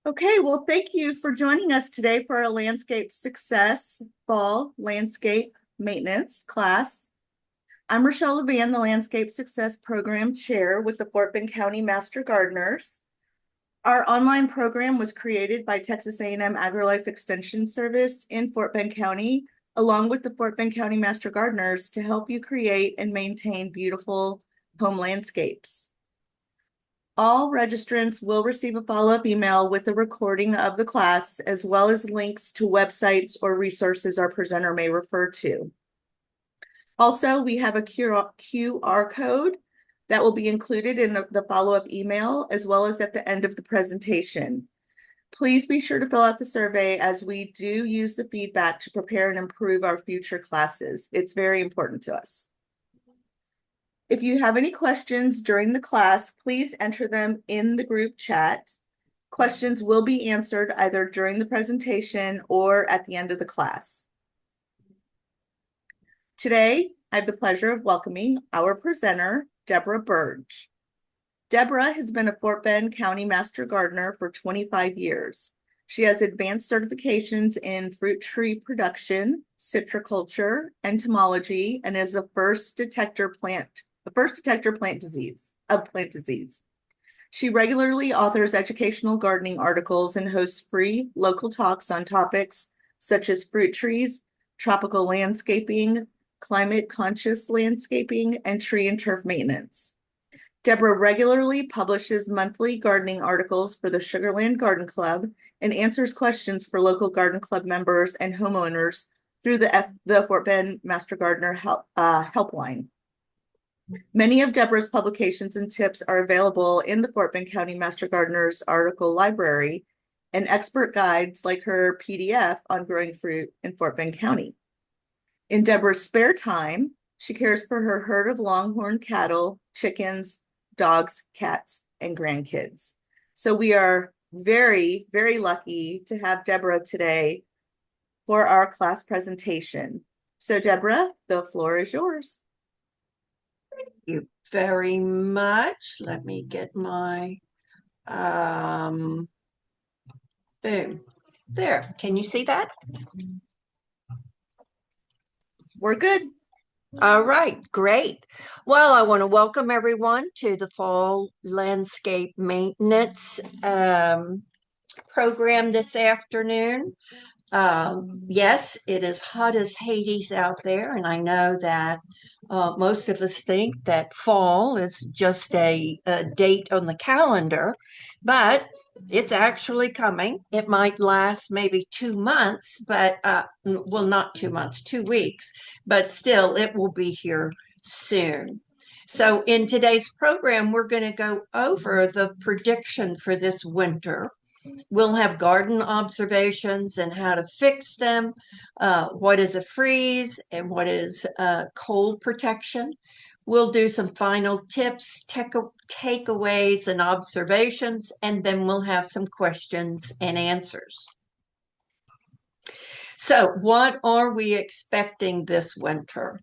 Okay, well, thank you for joining us today for our Landscape Success Fall Landscape Maintenance class. I'm Rochelle Levan, the Landscape Success Program Chair with the Fort Bend County Master Gardeners. Our online program was created by Texas A&M AgriLife Extension Service in Fort Bend County, along with the Fort Bend County Master Gardeners to help you create and maintain beautiful home landscapes. All registrants will receive a follow-up email with a recording of the class, as well as links to websites or resources our presenter may refer to. Also, we have a QR code that will be included in the follow-up email, as well as at the end of the presentation. Please be sure to fill out the survey, as we do use the feedback to prepare and improve our future classes. It's very important to us. If you have any questions during the class, please enter them in the group chat. Questions will be answered either during the presentation or at the end of the class. Today, I have the pleasure of welcoming our presenter, Deborah Burge. Deborah has been a Fort Bend County Master Gardener for 25 years. She has advanced certifications in fruit tree production, citriculture, entomology, and is the first detector plant disease. She regularly authors educational gardening articles and hosts free local talks on topics such as fruit trees, tropical landscaping, climate conscious landscaping, and tree and turf maintenance. Deborah regularly publishes monthly gardening articles for the Sugarland Garden Club and answers questions for local garden club members and homeowners through the Fort Bend Master Gardener helpline. Many of Deborah's publications and tips are available in the Fort Bend County Master Gardener's article library and expert guides like her PDF on growing fruit in Fort Bend County. In Deborah's spare time, she cares for her herd of longhorn cattle, chickens, dogs, cats, and grandkids. So we are very, very lucky to have Deborah today for our class presentation. So Deborah, the floor is yours. You very much. Let me get my boom. There. Can you see that? We're good. All right, great. Well, I want to welcome everyone to the Fall Landscape Maintenance program this afternoon. Yes, it is hot as Hades out there, and I know that most of us think that fall is just a date on the calendar, but it's actually coming. It might last maybe 2 months, but well, not 2 months, 2 weeks, but still it will be here soon. So in today's program, we're going to go over the prediction for this winter. We'll have garden observations and how to fix them, what is a freeze and what is cold protection. We'll do some final tips, takeaways, and observations, and then we'll have some questions and answers. So, what are we expecting this winter?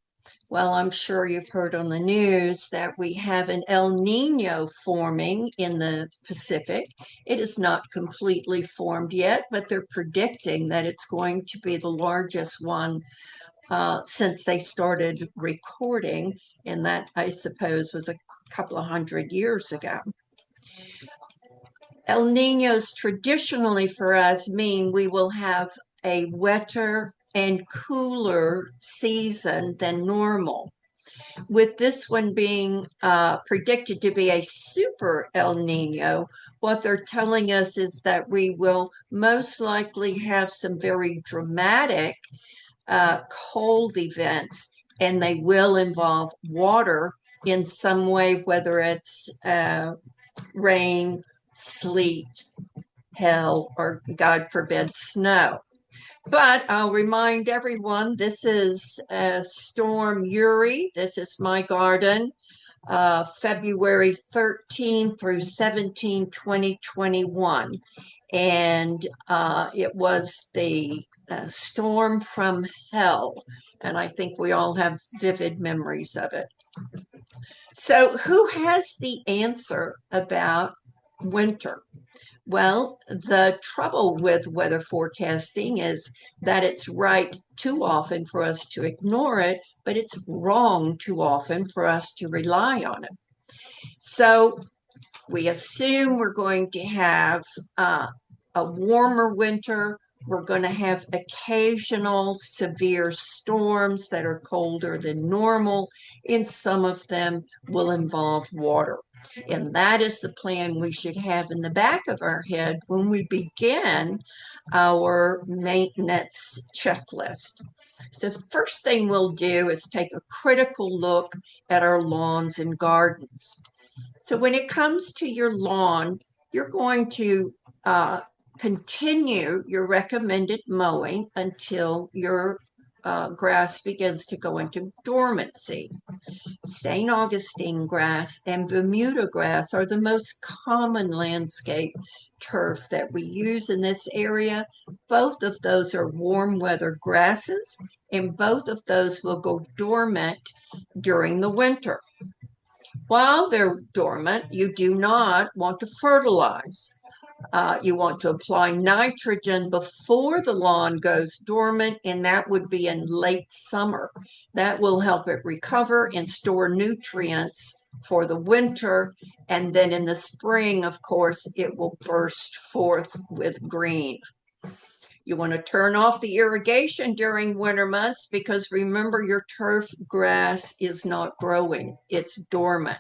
Well, I'm sure you've heard on the news that we have an El Nino forming in the Pacific. It is not completely formed yet, but they're predicting that it's going to be the largest one since they started recording, and that, I suppose, was a couple of hundred years ago. El Ninos traditionally for us mean we will have a wetter and cooler season than normal. With this one being predicted to be a super El Nino, what they're telling us is that we will most likely have some very dramatic cold events, and they will involve water in some way, whether it's rain, sleet, hail, or God forbid, snow. But I'll remind everyone, this is Storm Uri. This is my garden, February 13 through 17, 2021. And it was the storm from hell. And I think we all have vivid memories of it. So who has the answer about winter. Well, the trouble with weather forecasting is that it's right too often for us to ignore it, but it's wrong too often for us to rely on it. So we assume we're going to have a warmer winter. We're going to have occasional severe storms that are colder than normal, and some of them will involve water. And that is the plan we should have in the back of our head when we begin our maintenance checklist. So, the first thing we'll do is take a critical look at our lawns and gardens. So when it comes to your lawn, you're going to continue your recommended mowing until your grass begins to go into dormancy. St. Augustine grass and Bermuda grass are the most common landscape turf that we use in this area. Both of those are warm weather grasses, and both of those will go dormant during the winter. While they're dormant, you do not want to fertilize. You want to apply nitrogen before the lawn goes dormant, and that would be in late summer. That will help it recover and store nutrients for the winter. And then in the spring, of course, it will burst forth with green. You want to turn off the irrigation during winter months because remember, your turf grass is not growing, it's dormant.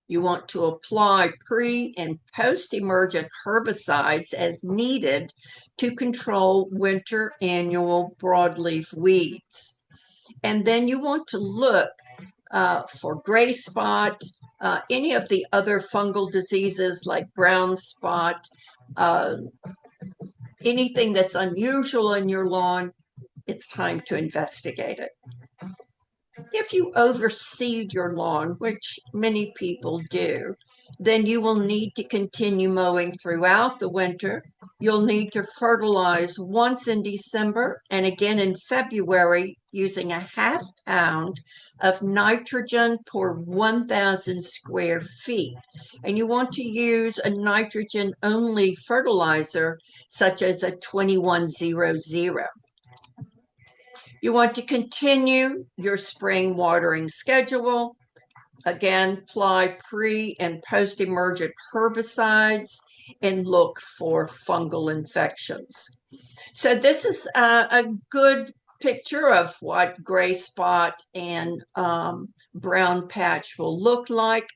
You want to apply pre and post-emergent herbicides as needed to control winter annual broadleaf weeds. And then you want to look for gray spot, any of the other fungal diseases like brown spot, anything that's unusual in your lawn, it's time to investigate it. If you overseed your lawn, which many people do, then you will need to continue mowing throughout the winter. You'll need to fertilize once in December and again in February using a half pound of nitrogen per 1,000 square feet. And you want to use a nitrogen-only fertilizer such as a 2100. You want to continue your spring watering schedule. Again, apply pre and post-emergent herbicides and look for fungal infections. So this is a good picture of what gray spot and brown patch will look like.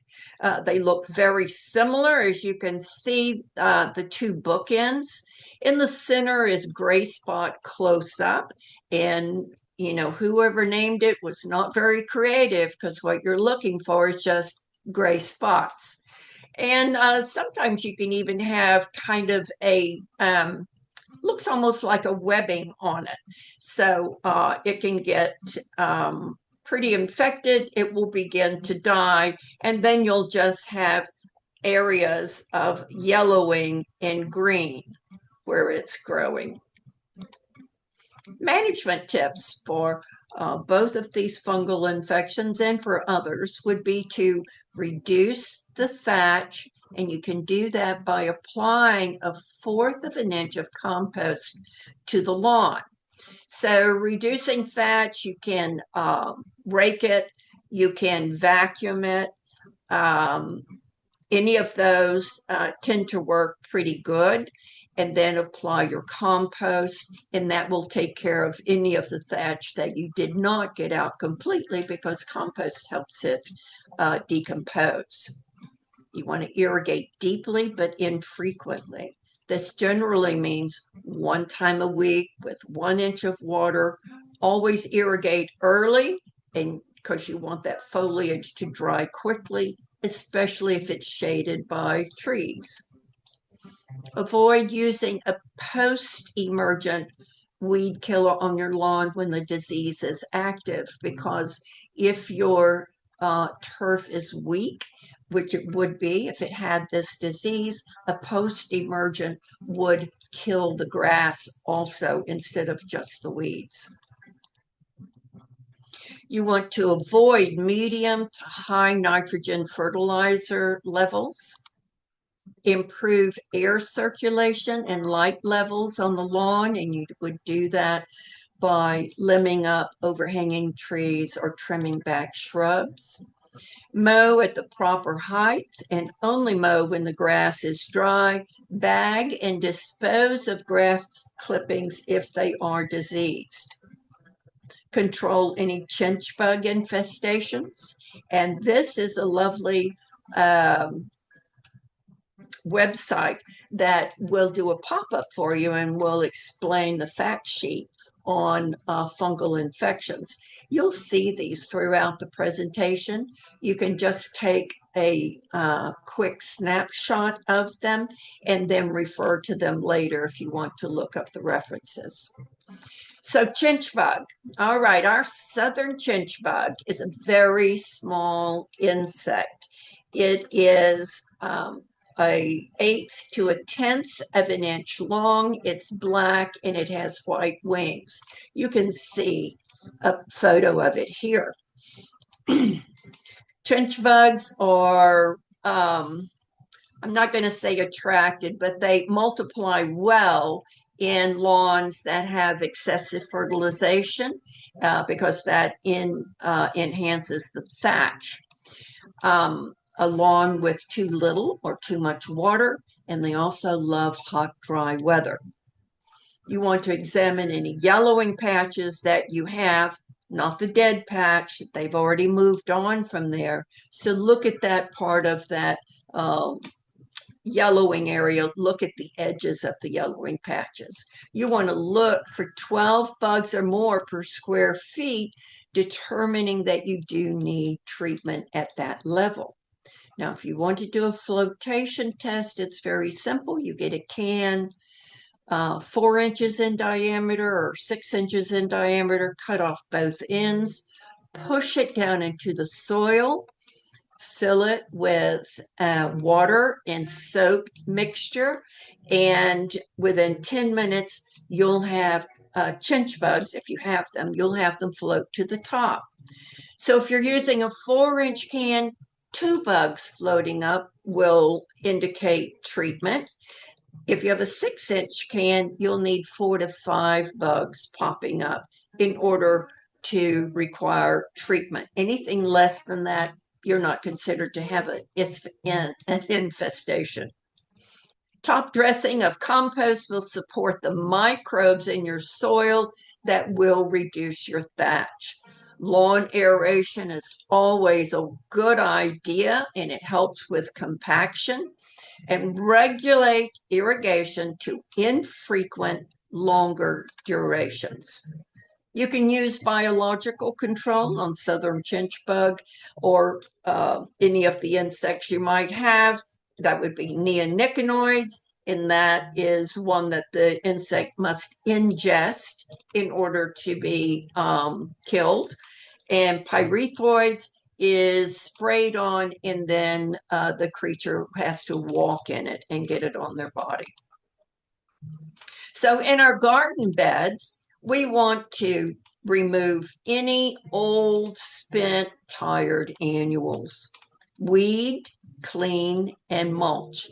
They look very similar. As you can see, the two bookends. In the center is gray spot close up, and whoever named it was not very creative because what you're looking for is just gray spots. And sometimes you can even have kind of a looks almost like a webbing on it. So it can get pretty infected. It will begin to die, and then you'll just have areas of yellowing and green where it's growing. Management tips for both of these fungal infections and for others would be to reduce the thatch, and you can do that by applying 1/4 of an inch of compost to the lawn. So reducing thatch, you can rake it, you can vacuum it. Any of those tend to work pretty good. And then apply your compost, and that will take care of any of the thatch that you did not get out completely because compost helps it decompose. You want to irrigate deeply but infrequently. This generally means 1 time a week with 1 inch of water. Always irrigate early, and because you want that foliage to dry quickly, especially if it's shaded by trees. Avoid using a post-emergent weed killer on your lawn when the disease is active, because if your turf is weak, which it would be if it had this disease, a post-emergent would kill the grass also instead of just the weeds. You want to avoid medium to high nitrogen fertilizer levels. improve air circulation and light levels on the lawn, and you would do that by limbing up overhanging trees or trimming back shrubs. Mow at the proper height and only mow when the grass is dry. Bag and dispose of grass clippings if they are diseased. Control any chinch bug infestations. And this is a lovely website that will do a pop-up for you and will explain the fact sheet on fungal infections. You'll see these throughout the presentation. You can just take a quick snapshot of them and then refer to them later if you want to look up the references. So chinch bug. All right, our southern chinch bug is a very small insect. It is a eighth to a tenth of an inch long. It's black and it has white wings. You can see a photo of it here. Chinch bugs are, I'm not going to say attracted, but they multiply well in lawns that have excessive fertilization because that enhances the thatch. A lawn with too little or too much water, and they also love hot, dry weather. You want to examine any yellowing patches that you have, not the dead patch. They've already moved on from there. So look at that part of that yellowing area. Look at the edges of the yellowing patches. You want to look for 12 bugs or more per square feet, determining that you do need treatment at that level. Now, if you want to do a flotation test, it's very simple. You get a can 4 inches in diameter or 6 inches in diameter, cut off both ends, push it down into the soil, fill it with water and soap mixture, and within 10 minutes, you'll have chinch bugs. If you have them, you'll have them float to the top. So if you're using a 4-inch can, 2 bugs floating up will indicate treatment. If you have a 6-inch can, you'll need 4 to 5 bugs popping up in order to require treatment. Anything less than that, you're not considered to have an infestation. Top dressing of compost will support the microbes in your soil that will reduce your thatch. Lawn aeration is always a good idea, and it helps with compaction. And regulate irrigation to infrequent, longer durations. You can use biological control on southern chinch bug or any of the insects you might have. That would be neonicotinoids, and that is one that the insect must ingest in order to be killed. And pyrethroids is sprayed on, and then the creature has to walk in it and get it on their body. So in our garden beds, we want to remove any old, spent, tired annuals, weed, clean, and mulch.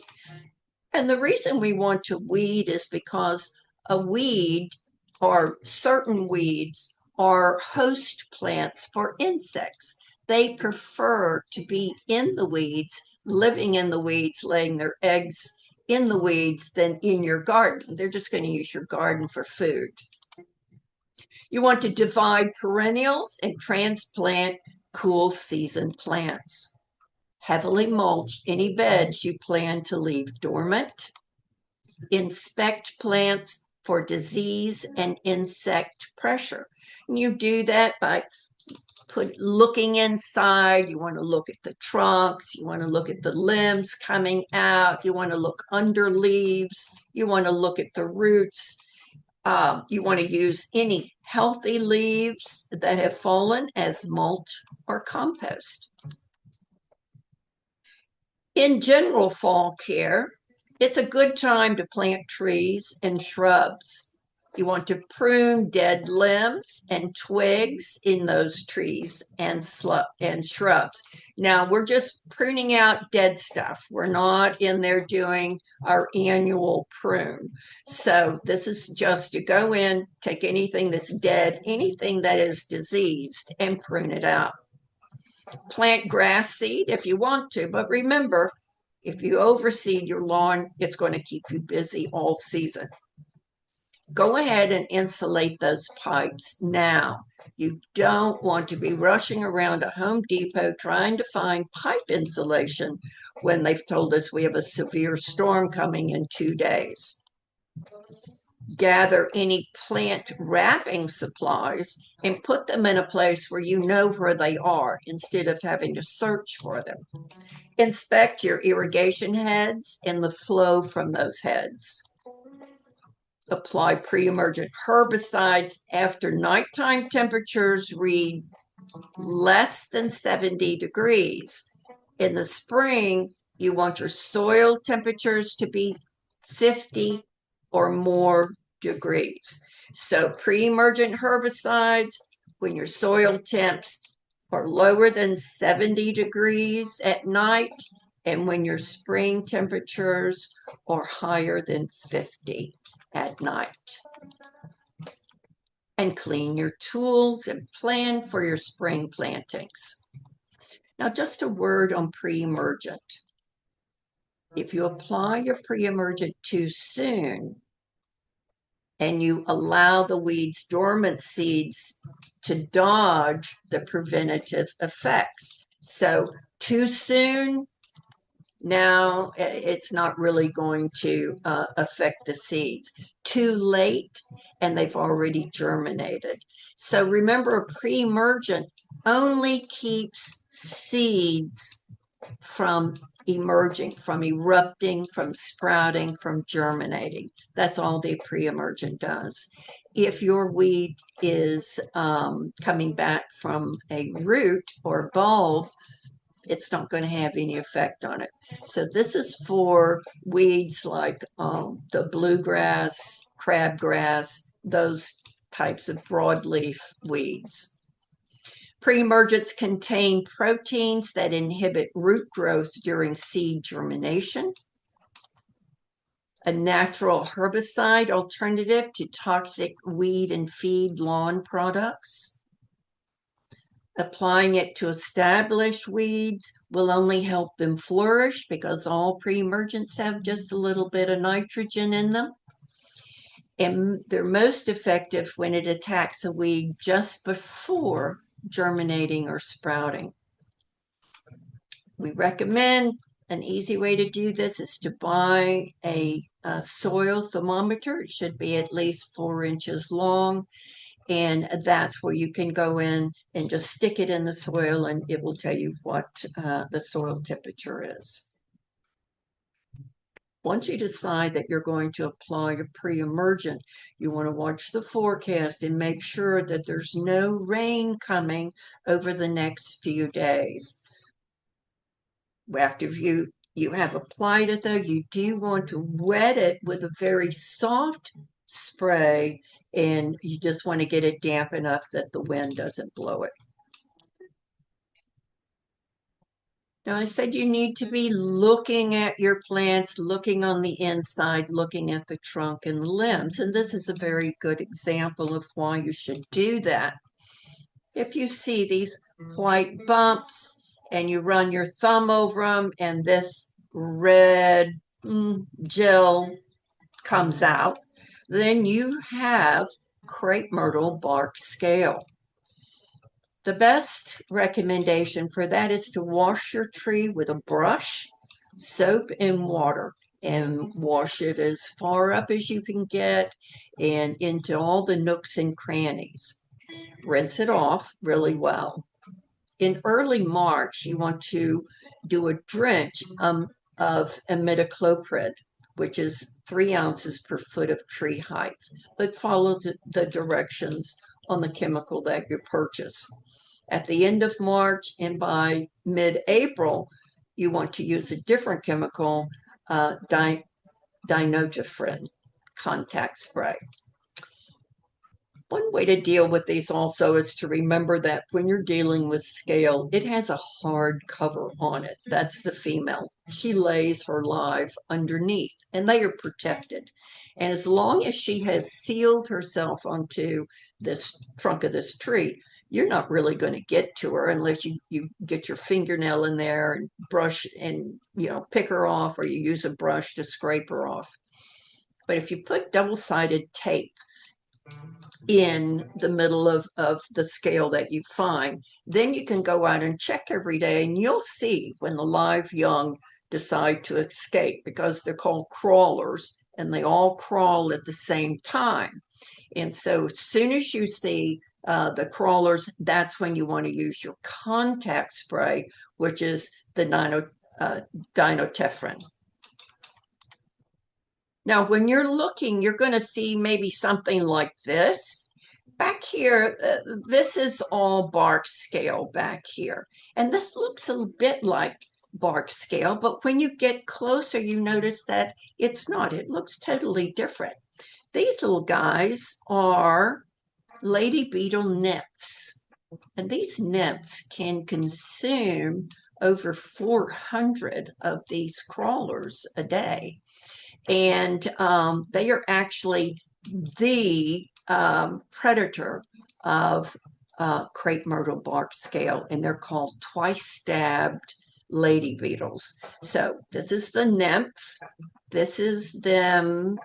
And the reason we want to weed is because a weed or certain weeds are host plants for insects. They prefer to be in the weeds, living in the weeds, laying their eggs in the weeds than in your garden. They're just going to use your garden for food. You want to divide perennials and transplant cool season plants. Heavily mulch any beds you plan to leave dormant. Inspect plants for disease and insect pressure. And you do that by looking inside. You want to look at the trunks. You want to look at the limbs coming out. You want to look under leaves. You want to look at the roots. You want to use any healthy leaves that have fallen as mulch or compost. In general fall care, it's a good time to plant trees and shrubs. You want to prune dead limbs and twigs in those trees and shrubs. Now, we're just pruning out dead stuff. We're not in there doing our annual prune. So this is just to go in, take anything that's dead, anything that is diseased, and prune it out. Plant grass seed if you want to, but remember, if you overseed your lawn, it's going to keep you busy all season. Go ahead and insulate those pipes now. You don't want to be rushing around a Home Depot trying to find pipe insulation when they've told us we have a severe storm coming in 2 days. Gather any plant wrapping supplies and put them in a place where you know where they are instead of having to search for them. Inspect your irrigation heads and the flow from those heads. Apply pre-emergent herbicides after nighttime temperatures read less than 70 degrees. In the spring, you want your soil temperatures to be 50 or more degrees. So pre-emergent herbicides when your soil temps are lower than 70 degrees at night, and when your spring temperatures are higher than 50 at night. And clean your tools and plan for your spring plantings. Now, just a word on pre-emergent. If you apply your pre-emergent too soon and you allow the weed's dormant seeds to dodge the preventative effects. So too soon, now it's not really going to affect the seeds. Too late, and they've already germinated. So remember, a pre-emergent only keeps seeds from emerging, from erupting, from sprouting, from germinating. That's all the pre-emergent does. If your weed is coming back from a root or bulb, it's not going to have any effect on it. So this is for weeds like the bluegrass, crabgrass, those types of broadleaf weeds. Pre-emergents contain proteins that inhibit root growth during seed germination. A natural herbicide alternative to toxic weed and feed lawn products. Applying it to established weeds will only help them flourish because all pre-emergents have just a little bit of nitrogen in them. And they're most effective when it attacks a weed just before germinating or sprouting. We recommend an easy way to do this is to buy a soil thermometer. It should be at least 4 inches long. And that's where you can go in and just stick it in the soil and it will tell you what the soil temperature is. Once you decide that you're going to apply a pre-emergent, you want to watch the forecast and make sure that there's no rain coming over the next few days. After you have applied it, though, you do want to wet it with a very soft spray, and you just want to get it damp enough that the wind doesn't blow it. Now, I said you need to be looking at your plants, looking on the inside, looking at the trunk and the limbs, and this is a very good example of why you should do that. If you see these white bumps and you run your thumb over them and this red gel comes out, then you have crepe myrtle bark scale. The best recommendation for that is to wash your tree with a brush, soap, and water, and wash it as far up as you can get and into all the nooks and crannies. Rinse it off really well. In early March, you want to do a drench of imidacloprid, which is 3 ounces per foot of tree height, but follow the directions on the chemical that you purchase. At the end of March and by mid-April, you want to use a different chemical, dinotrophin contact spray. One way to deal with these also is to remember that when you're dealing with scale, it has a hard cover on it. That's the female. She lays her live underneath, and they are protected. And as long as she has sealed herself onto this trunk of this tree, you're not really going to get to her unless you get your fingernail in there and brush and pick her off, or you use a brush to scrape her off. But if you put double-sided tape in the middle of the scale that you find, then you can go out and check every day, and you'll see when the live young decide to escape, because they're called crawlers and they all crawl at the same time. And so as soon as you see the crawlers, that's when you want to use your contact spray, which is the dinotephrin. Now, when you're looking, you're going to see maybe something like this. Back here, this is all bark scale back here. And this looks a bit like bark scale, but when you get closer, you notice that it's not. It looks totally different. These little guys are lady beetle nymphs. And these nymphs can consume over 400 of these crawlers a day. And they are actually the predator of crepe myrtle bark scale, and they're called twice-stabbed lady beetles. So this is the nymph, this is them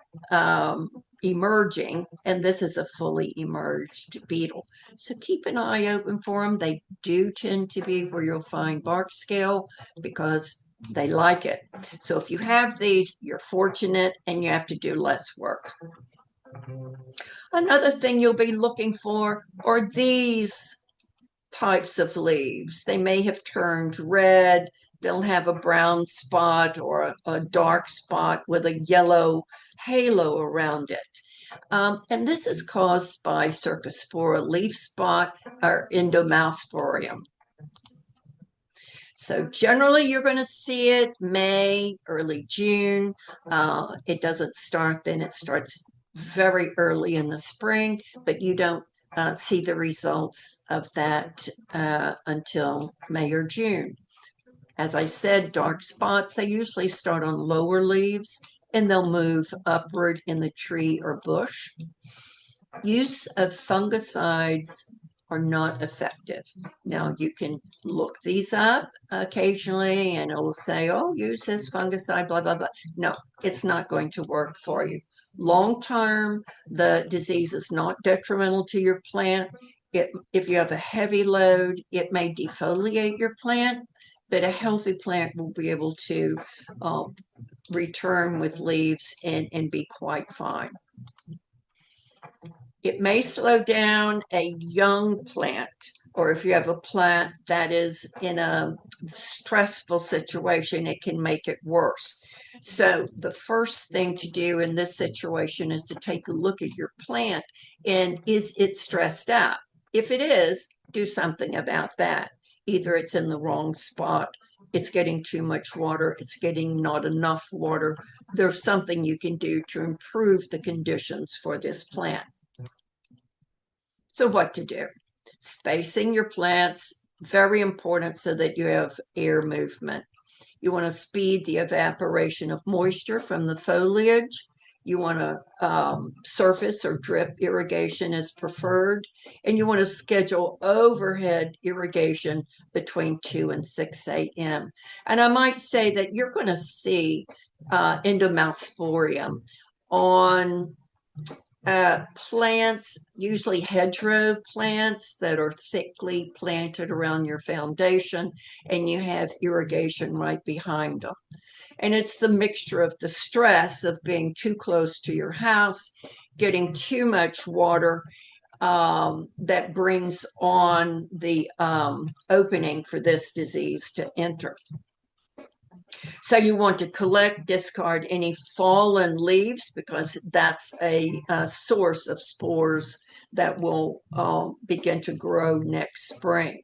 emerging, and this is a fully emerged beetle. So keep an eye open for them. They do tend to be where you'll find bark scale because they like it. So if you have these, you're fortunate and you have to do less work. Another thing you'll be looking for are these types of leaves. They may have turned red. They'll have a brown spot or a dark spot with a yellow halo around it. And this is caused by Cercospora leaf spot or Endomousporium. So generally you're going to see it May, early June. It doesn't start then, it starts very early in the spring, but you don't see the results of that until May or June. As I said, dark spots, they usually start on lower leaves and they'll move upward in the tree or bush. Use of fungicides are not effective. Now you can look these up occasionally and it'll say, oh, use this fungicide, blah, blah, blah. No, it's not going to work for you. Long term, the disease is not detrimental to your plant. If you have a heavy load, it may defoliate your plant, but a healthy plant will be able to return with leaves and be quite fine. It may slow down a young plant, or if you have a plant that is in a stressful situation, it can make it worse. So the first thing to do in this situation is to take a look at your plant and is it stressed out? If it is, do something about that. Either it's in the wrong spot, it's getting too much water, it's getting not enough water. There's something you can do to improve the conditions for this plant. So what to do? Spacing your plants, very important so that you have air movement. You want to speed the evaporation of moisture from the foliage. You want to surface or drip irrigation is preferred. And you want to schedule overhead irrigation between 2 and 6 a.m. And I might say that you're going to see Endomousporium on plants, usually hedgerow plants that are thickly planted around your foundation, and you have irrigation right behind them. And it's the mixture of the stress of being too close to your house, getting too much water, that brings on the opening for this disease to enter. So you want to collect, discard any fallen leaves because that's a source of spores that will begin to grow next spring.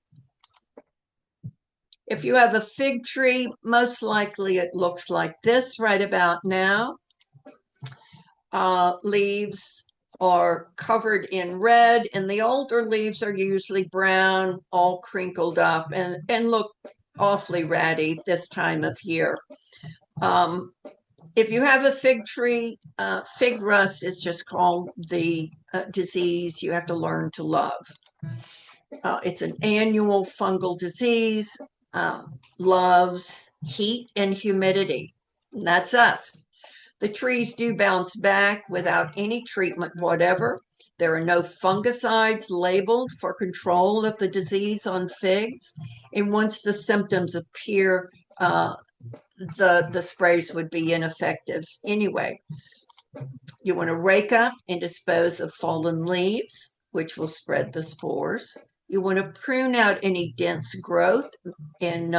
If you have a fig tree, most likely it looks like this right about now. Leaves are covered in red, and the older leaves are usually brown, all crinkled up, and look awfully ratty this time of year. If you have a fig tree, fig rust is just called the disease you have to learn to love. It's an annual fungal disease, loves heat and humidity. And that's us. The trees do bounce back without any treatment whatever. There are no fungicides labeled for control of the disease on figs. And once the symptoms appear, the sprays would be ineffective anyway. You want to rake up and dispose of fallen leaves, which will spread the spores. You want to prune out any dense growth and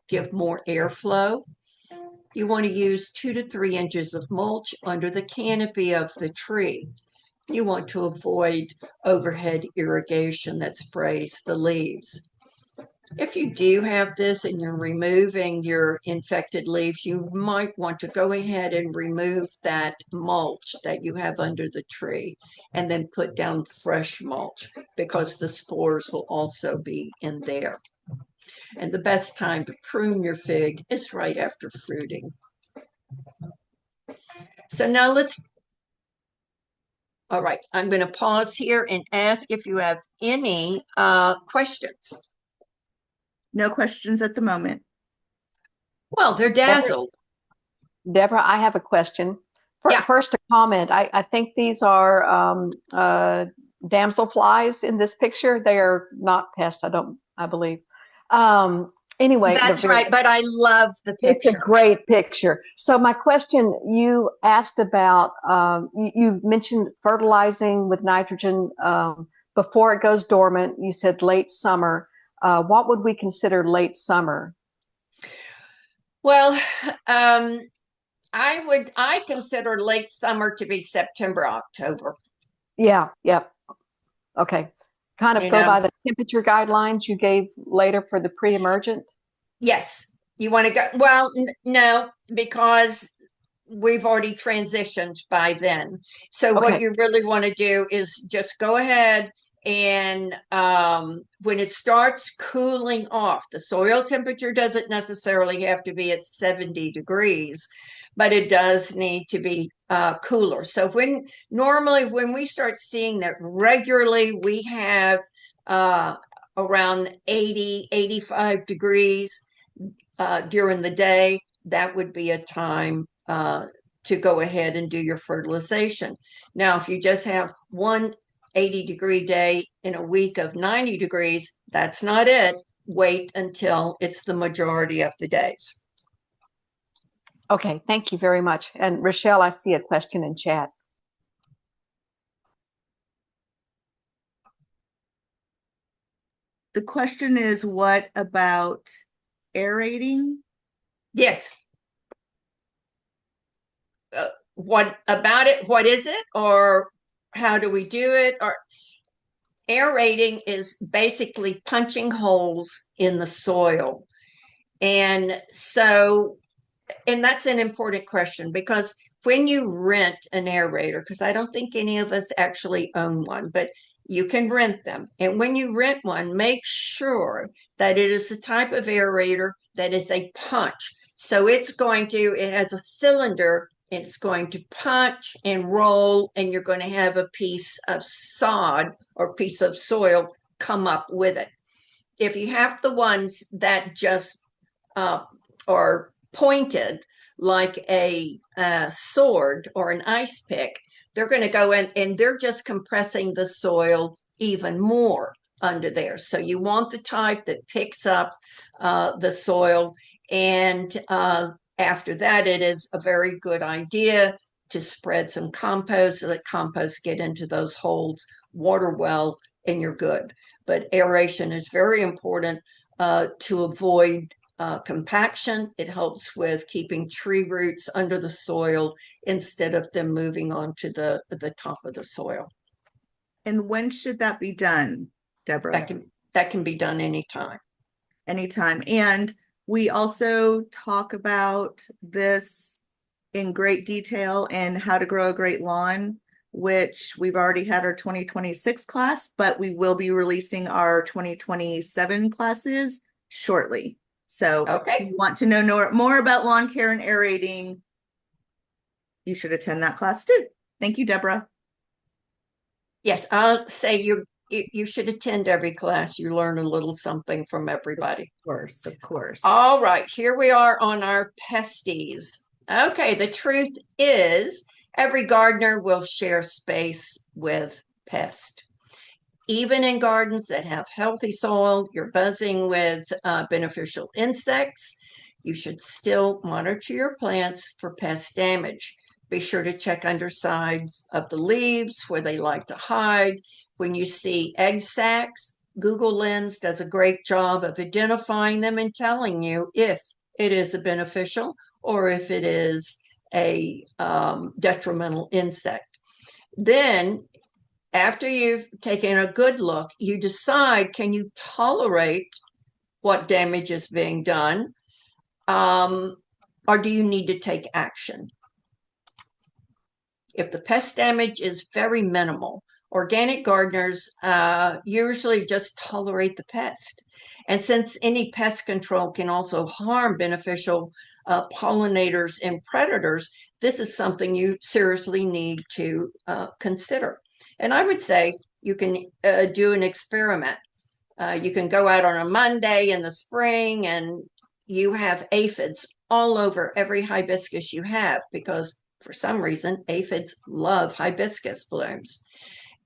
give more airflow. You want to use 2 to 3 inches of mulch under the canopy of the tree. You want to avoid overhead irrigation that sprays the leaves. If you do have this and you're removing your infected leaves, you might want to go ahead and remove that mulch that you have under the tree and then put down fresh mulch, because the spores will also be in there. And the best time to prune your fig is right after fruiting. So now all right, I'm going to pause here and ask if you have any questions. No questions at the moment. Well, they're dazzled. Deborah, I have a question. Yeah. First, a comment. I think these are damselflies in this picture. They are not pests, I believe. Anyway, That's right, but I love the picture. It's a great picture. So my question, you asked about, you mentioned fertilizing with nitrogen before it goes dormant. You said late summer. What would we consider late summer? Well, I consider late summer to be September, October. Yeah, yep. Okay. Kind of go by the temperature guidelines you gave later for the pre-emergent? Yes. You want to go, well, no, because we've already transitioned by then. So what you really want to do is just go ahead and when it starts cooling off, the soil temperature doesn't necessarily have to be at 70 degrees, but it does need to be cooler. So normally when we start seeing that regularly, we have around 80, 85 degrees during the day. That would be a time to go ahead and do your fertilization. Now, if you just have one 80-degree day in a week of 90 degrees, that's not it. Wait until it's the majority of the days. Okay, thank you very much. And Rochelle, I see a question in chat. The question is, what about aerating? Yes. What about it? What is it? Or how do we do it? Or aerating is basically punching holes in the soil. And so, and that's an important question, because when you rent an aerator, because I don't think any of us actually own one, but you can rent them. And when you rent one, make sure that it is the type of aerator that is a punch. So it has a cylinder, and it's going to punch and roll, and you're going to have a piece of sod or piece of soil come up with it. If you have the ones that just are pointed like a sword or an ice pick, they're going to go in and they're just compressing the soil even more under there. So you want the type that picks up the soil, and after that, it is a very good idea to spread some compost so that compost get into those holes, water well, and you're good. But aeration is very important to avoid compaction. It helps with keeping tree roots under the soil instead of them moving on to the top of the soil. And when should that be done, Deborah? That can be done anytime. Anytime. And we also talk about this in great detail in How to Grow a Great Lawn. which we've already had our 2026 class, but we will be releasing our 2027 classes shortly. So if Okay. you want to know more about lawn care and aerating, you should attend that class too. Thank you, Deborah. Yes, I'll say you should attend every class. You learn a little something from everybody. Of course, of course. All right, here we are on our pesties. Okay, the truth is every gardener will share space with pest. Even in gardens that have healthy soil, you're buzzing with beneficial insects. You should still monitor your plants for pest damage. Be sure to check undersides of the leaves where they like to hide. When you see egg sacs, Google Lens does a great job of identifying them and telling you if it is a beneficial or if it is a detrimental insect. Then after you've taken a good look, you decide, can you tolerate what damage is being done? Or do you need to take action? If the pest damage is very minimal, organic gardeners usually just tolerate the pest. And since any pest control can also harm beneficial pollinators and predators, this is something you seriously need to consider. And I would say you can do an experiment. You can go out on a Monday in the spring and you have aphids all over every hibiscus you have, because for some reason aphids love hibiscus blooms.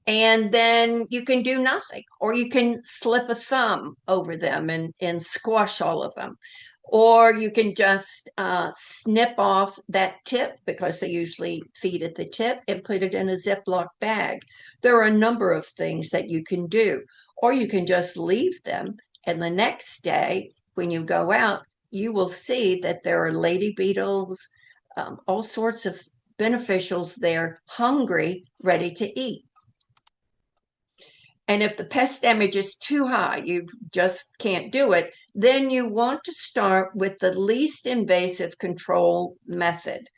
And then you can do nothing, or you can slip a thumb over them and squash all of them. Or you can just snip off that tip, because they usually feed at the tip, and put it in a Ziploc bag. There are a number of things that you can do. Or you can just leave them, and the next day when you go out, you will see that there are lady beetles, all sorts of beneficials there, hungry, ready to eat. And if the pest damage is too high, you just can't do it, then you want to start with the least invasive control method.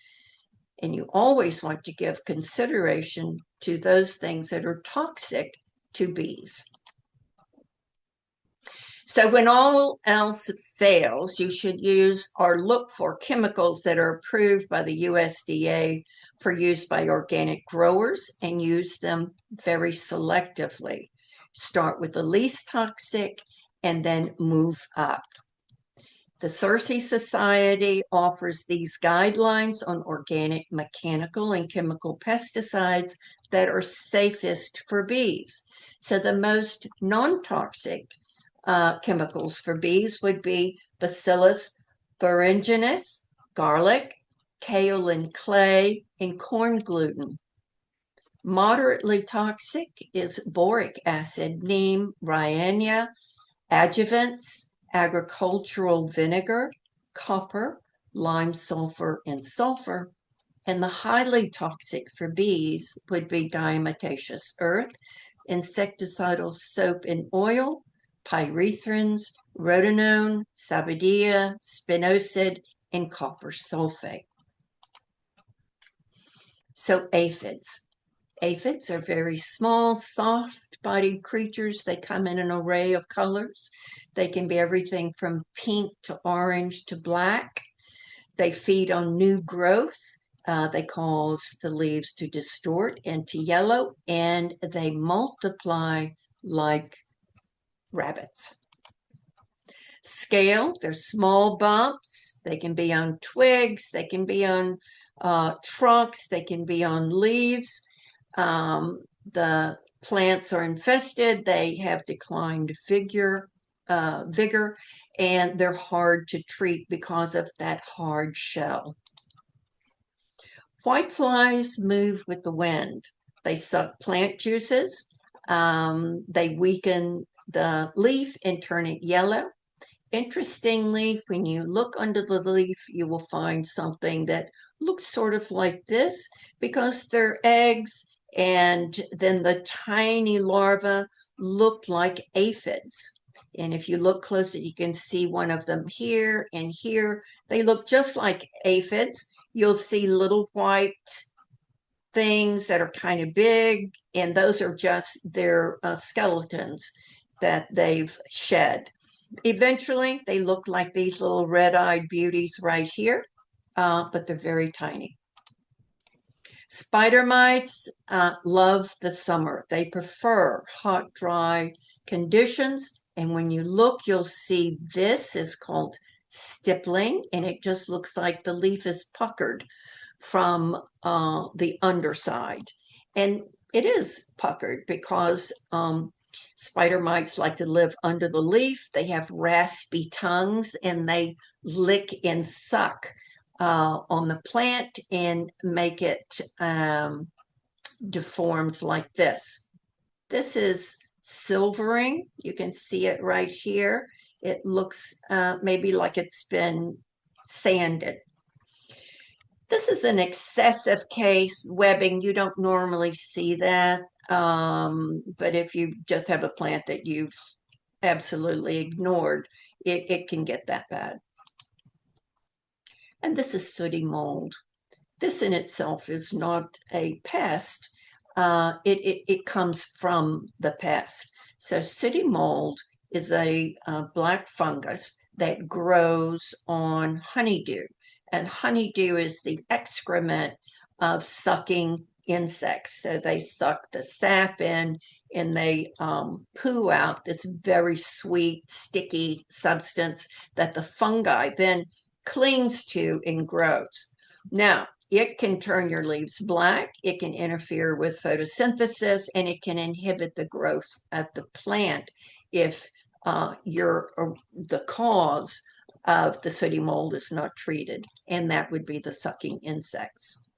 And you always want to give consideration to those things that are toxic to bees. So when all else fails, you should use or look for chemicals that are approved by the USDA for use by organic growers, and use them very selectively. Start with the least toxic and then move up. The Cersei Society offers these guidelines on organic, mechanical, and chemical pesticides that are safest for bees. So the most non-toxic chemicals for bees would be Bacillus thuringiensis, garlic, kaolin clay, and corn gluten. Moderately toxic is boric acid, neem, rhyenia, adjuvants, agricultural vinegar, copper, lime sulfur, and sulfur. And the highly toxic for bees would be diatomaceous earth, insecticidal soap and oil, pyrethrins, rotenone, sabadia, spinosad, and copper sulfate. So aphids. Aphids are very small, soft-bodied creatures. They come in an array of colors. They can be everything from pink to orange to black. They feed on new growth. They cause the leaves to distort into yellow, and they multiply like rabbits. Scale, they're small bumps. They can be on twigs. They can be on trunks. They can be on leaves. The plants are infested. They have declined vigor, and they're hard to treat because of that hard shell. Whiteflies move with the wind. They suck plant juices. They weaken the leaf and turn it yellow. Interestingly, when you look under the leaf, you will find something that looks sort of like this, because they're eggs, and then the tiny larvae look like aphids. And if you look closer, you can see one of them here and here. They look just like aphids. You'll see little white things that are kind of big, and those are just their skeletons that they've shed. Eventually, they look like these little red-eyed beauties right here, but they're very tiny. Spider mites love the summer. They prefer hot, dry conditions. And when you look, you'll see this is called stippling, and it just looks like the leaf is puckered from the underside. And it is puckered because spider mites like to live under the leaf. They have raspy tongues, and they lick and suck on the plant and make it deformed like this. This is silvering. You can see it right here. It looks maybe like it's been sanded. This is an excessive case webbing. You don't normally see that, but if you just have a plant that you've absolutely ignored, it can get that bad. And this is sooty mold. This in itself is not a pest. It comes from the pest. So sooty mold is a black fungus that grows on honeydew. And honeydew is the excrement of sucking insects. So they suck the sap in and they poo out this very sweet, sticky substance that the fungi then clings to and grows. Now, it can turn your leaves black, it can interfere with photosynthesis, and it can inhibit the growth of the plant if the cause of the sooty mold is not treated, and that would be the sucking insects.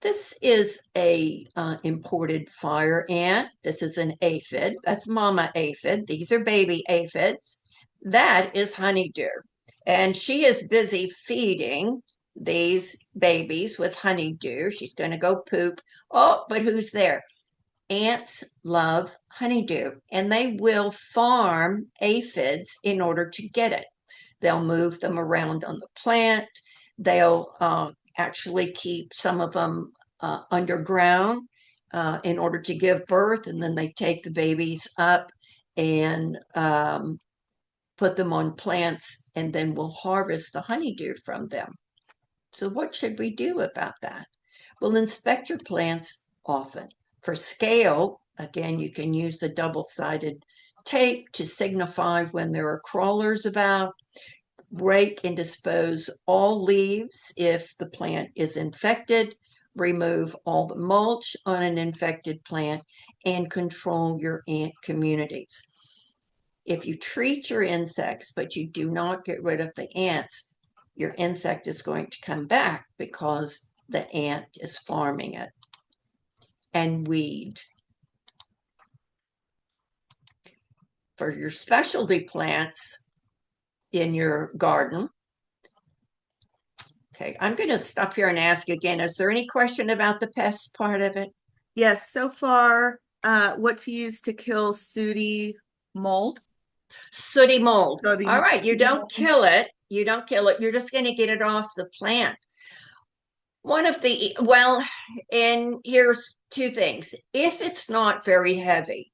This is a imported fire ant. This is an aphid. That's mama aphid. These are baby aphids. That is honeydew. And she is busy feeding these babies with honeydew. She's going to go poop. Oh, but who's there? Ants love honeydew, and they will farm aphids in order to get it. They'll move them around on the plant. They'll actually keep some of them underground in order to give birth, and then they take the babies up and put them on plants, and then we'll harvest the honeydew from them. So what should we do about that? Well, inspect your plants often. For scale, again, you can use the double-sided tape to signify when there are crawlers about. Rake and dispose all leaves if the plant is infected. Remove all the mulch on an infected plant and control your ant communities. If you treat your insects, but you do not get rid of the ants, your insect is going to come back because the ant is farming it. And weed. For your specialty plants in your garden. Okay, I'm going to stop here and ask again, is there any question about the pest part of it? Yes, so far, what to use to kill sooty mold? Sooty mold. Sooty All right, you don't mold. kill it. You don't kill it. You're just going to get it off the plant. And here's two things. If it's not very heavy,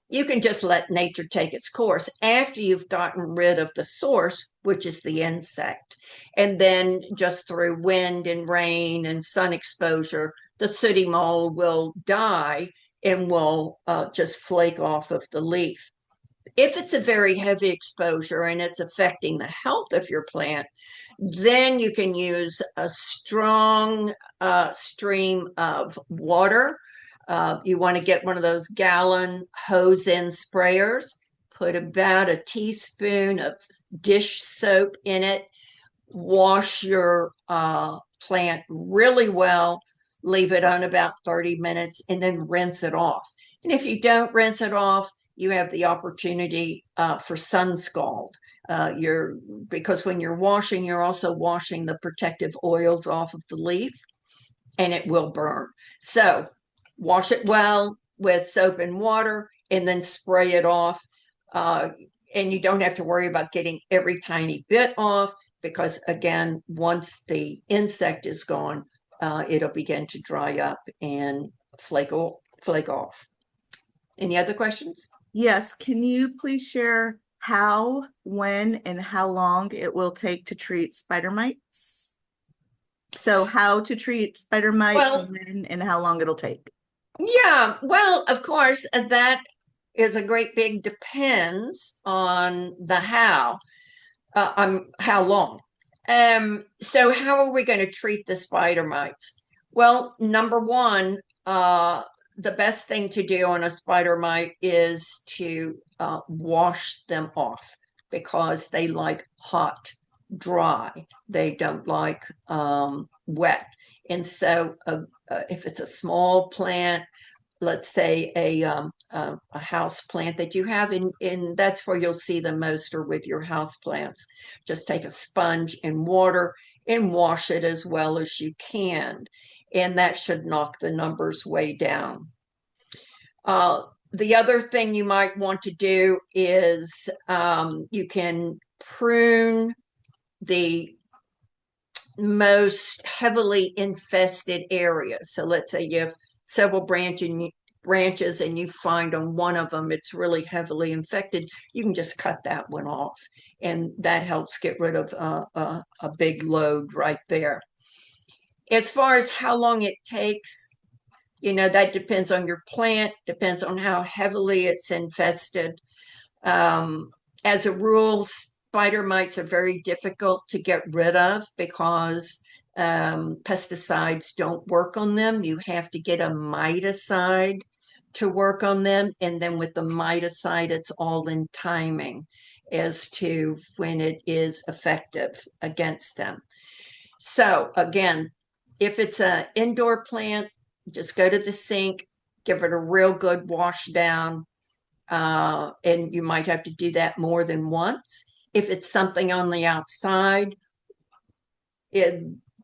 you can just let nature take its course after you've gotten rid of the source, which is the insect. And then just through wind and rain and sun exposure, the sooty mold will die and will just flake off of the leaf. If it's a very heavy exposure and it's affecting the health of your plant, then you can use a strong stream of water. You want to get one of those gallon hose-in sprayers, put about a teaspoon of dish soap in it, wash your plant really well, leave it on about 30 minutes, and then rinse it off. And if you don't rinse it off, you have the opportunity for sun scald. Because when you're washing, you're also washing the protective oils off of the leaf, and it will burn. So wash it well with soap and water, and then spray it off. And you don't have to worry about getting every tiny bit off, because again, once the insect is gone, it'll begin to dry up and flake off. Any other questions? Yes, can you please share how, when, and how long it will take to treat spider mites? So how to treat spider mites, Well, when, and how long it'll take. yeah, well, of course, that is a great big depends on the how long. So how are we going to treat the spider mites? Well, number one, the best thing to do on a spider mite is to wash them off because they like hot, dry. They don't like wet. And so if it's a small plant, let's say a house plant that you have in that's where you'll see them most or with your house plants. Just take a sponge and water and wash it as well as you can. And that should knock the numbers way down. The other thing you might want to do is you can prune the most heavily infested areas. So let's say you have several branches and you find on one of them it's really heavily infected, you can just cut that one off. And that helps get rid of a big load right there. As far as how long it takes, that depends on your plant, depends on how heavily it's infested. As a rule, spider mites are very difficult to get rid of because pesticides don't work on them. You have to get a miticide to work on them. And then with the miticide, it's all in timing as to when it is effective against them. So again, if it's an indoor plant, just go to the sink, give it a real good wash down, and you might have to do that more than once. If it's something on the outside,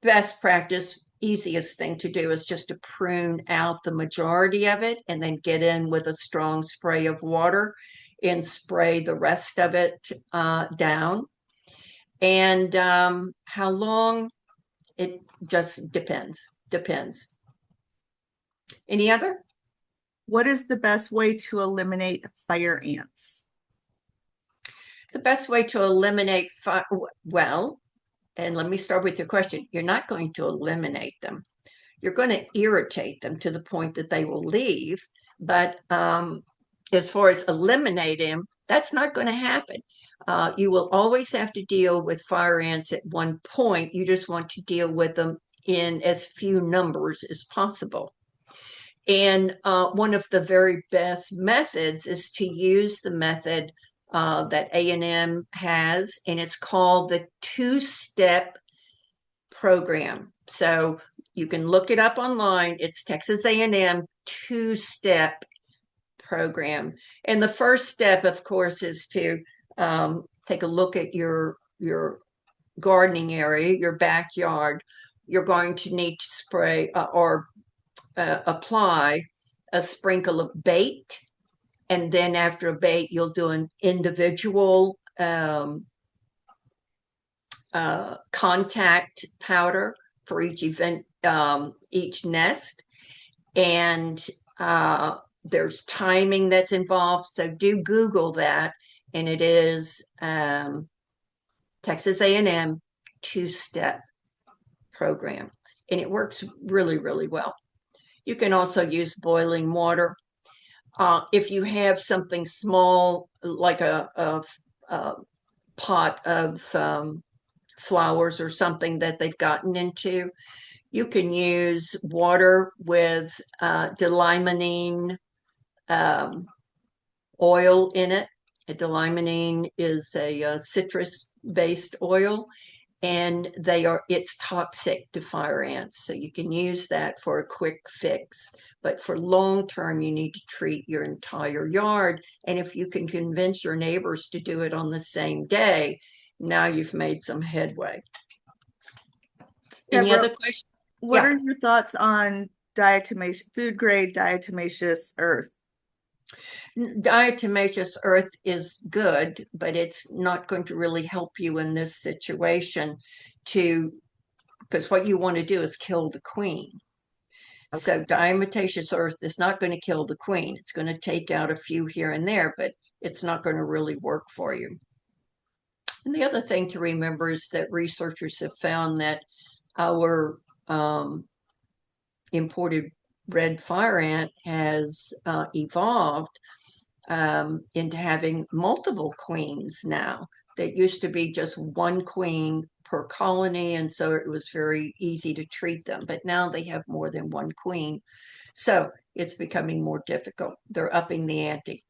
best practice, easiest thing to do is just to prune out the majority of it and then get in with a strong spray of water and spray the rest of it down. And how long? It just depends. Any other? What is the best way to eliminate fire ants? The best way to eliminate well, and let me start with your question. You're not going to eliminate them. You're going to irritate them to the point that they will leave. But as far as eliminating them, that's not going to happen. You will always have to deal with fire ants at one point. You just want to deal with them in as few numbers as possible. And one of the very best methods is to use the method that A&M has, and it's called the two-step program. So you can look it up online. It's Texas A&M two-step program. And the first step, of course, is to take a look at your gardening area, your backyard. You're going to need to spray or apply a sprinkle of bait. And then after a bait, you'll do an individual contact powder for each nest. And there's timing that's involved. So do Google that. And it is Texas A&M two-step program. And it works really, really well. You can also use boiling water. If you have something small, like a pot of flowers or something that they've gotten into, you can use water with delimonene oil in it. Delimonene is a citrus-based oil, and it's toxic to fire ants. So you can use that for a quick fix. But for long term, you need to treat your entire yard. And if you can convince your neighbors to do it on the same day, now you've made some headway. Any Deborah, other questions? what are your thoughts on food grade diatomaceous earth? Diatomaceous earth is good, but it's not going to really help you in this situation to because what you want to do is kill the queen. Okay. So diatomaceous earth is not going to kill the queen. It's going to take out a few here and there, but it's not going to really work for you. And the other thing to remember is that researchers have found that our imported red fire ant has evolved into having multiple queens now. That used to be just one queen per colony, and so it was very easy to treat them. But now they have more than one queen, so it's becoming more difficult. They're upping the ante.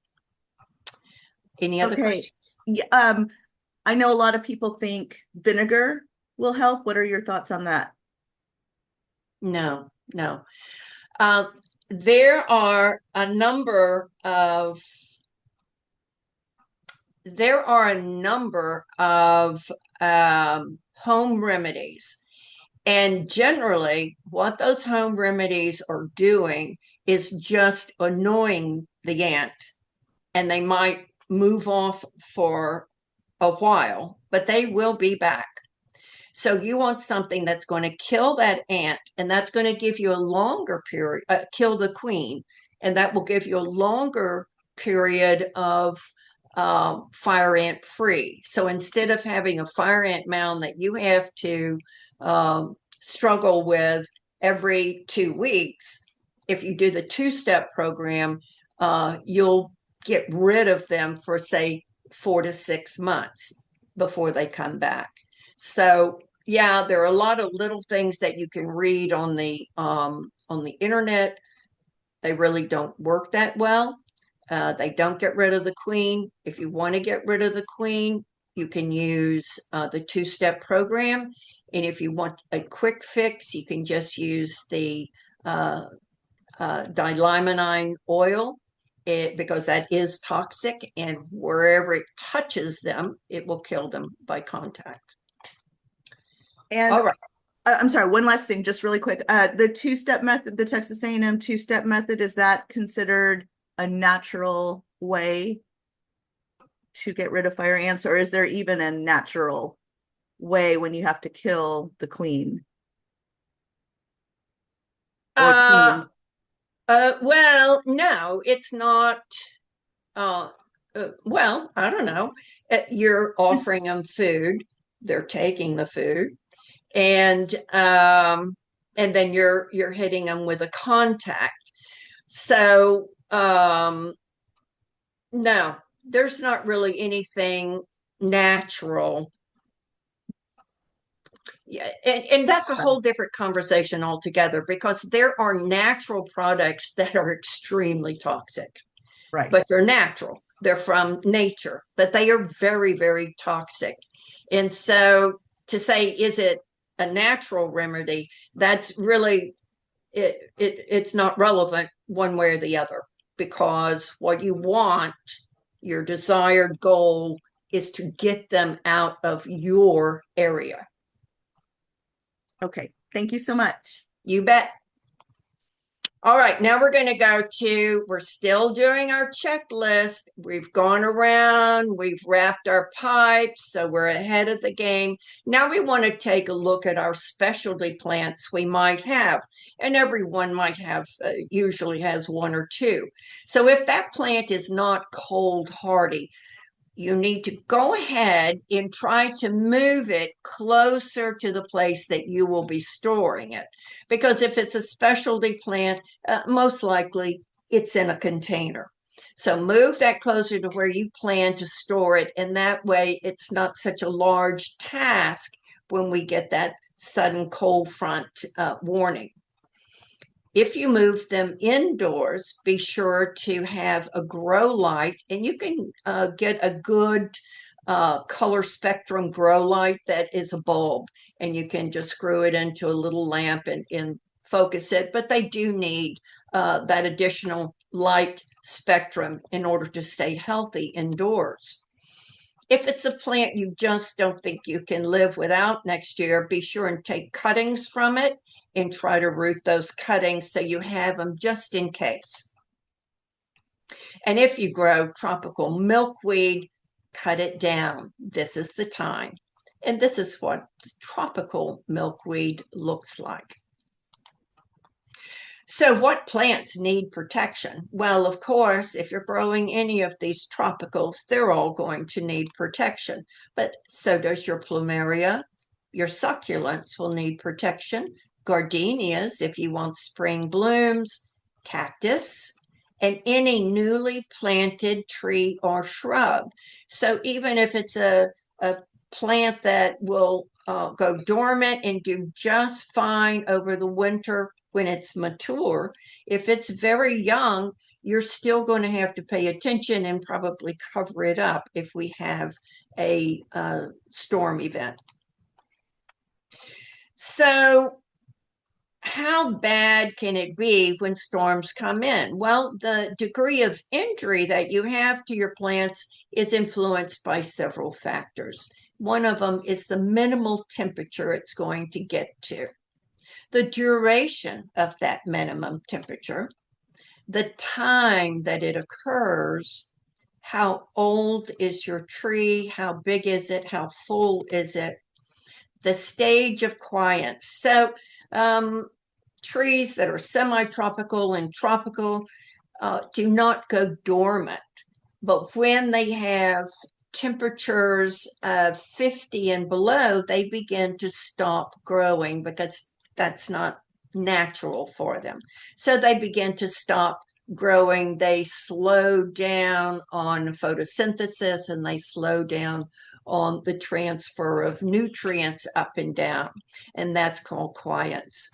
Any other Okay. questions? Yeah, I know a lot of people think vinegar will help. What are your thoughts on that? No, no. There are a number of home remedies. And generally, what those home remedies are doing is just annoying the ant. And they might move off for a while, but they will be back. So you want something that's going to kill that ant, and that's going to give you a longer period, kill the queen, and that will give you a longer period of fire ant free. So instead of having a fire ant mound that you have to struggle with every 2 weeks, if you do the two-step program, you'll get rid of them for, say, 4 to 6 months before they come back. So yeah, there are a lot of little things that you can read on the internet. They really don't work that well. They don't get rid of the queen. If you want to get rid of the queen, you can use the two-step program. And if you want a quick fix, you can just use the dilimonene oil, because that is toxic, and wherever it touches them, it will kill them by contact. And All right. I'm sorry, one last thing, just really quick. The two-step method, the Texas A&M two-step method, is that considered a natural way to get rid of fire ants, or is there even a natural way when you have to kill the queen? Or Uh, queen? well, no, it's not. Uh, well, I don't know. You're offering them food. They're taking the food, and then you're hitting them with a contact. So no, there's not really anything natural. Yeah, and that's a whole different conversation altogether, because there are natural products that are extremely toxic, Right. but they're natural. They're from nature, but they are very, very toxic. And so to say, is it a natural remedy? That's really, it's not relevant one way or the other, because what you want, your desired goal, is to get them out of your area. Okay. Thank you so much. You bet. All right, now we're going to go to, we're still doing our checklist. We've gone around, we've wrapped our pipes, so we're ahead of the game. Now we want to take a look at our specialty plants we might have, and everyone might have, usually has one or two. So if that plant is not cold hardy, you need to go ahead and try to move it closer to the place that you will be storing it. Because if it's a specialty plant, most likely it's in a container. So move that closer to where you plan to store it. And that way it's not such a large task when we get that sudden cold front warning. If you move them indoors, be sure to have a grow light, and you can get a good color spectrum grow light that is a bulb, and you can just screw it into a little lamp and focus it. But they do need that additional light spectrum in order to stay healthy indoors. If it's a plant you just don't think you can live without next year, be sure and take cuttings from it and try to root those cuttings so you have them just in case. And if you grow tropical milkweed, cut it down. This is the time. And this is what tropical milkweed looks like. So what plants need protection? Well, of course, if you're growing any of these tropicals, they're all going to need protection, but so does your plumeria. Your succulents will need protection. Gardenias, if you want spring blooms, cactus, and any newly planted tree or shrub. So even if it's a plant that will go dormant and do just fine over the winter, when it's mature, if it's very young, you're still going to have to pay attention and probably cover it up if we have a storm event. So how bad can it be when storms come in? Well, the degree of injury that you have to your plants is influenced by several factors. One of them is the minimal temperature it's going to get to, the duration of that minimum temperature, the time that it occurs, how old is your tree, how big is it, how full is it, the stage of quiet. So trees that are semi-tropical and tropical do not go dormant, but when they have temperatures of 50 and below, they begin to stop growing because that's not natural for them. So they begin to stop growing. They slow down on photosynthesis and they slow down on the transfer of nutrients up and down. And that's called quiescence.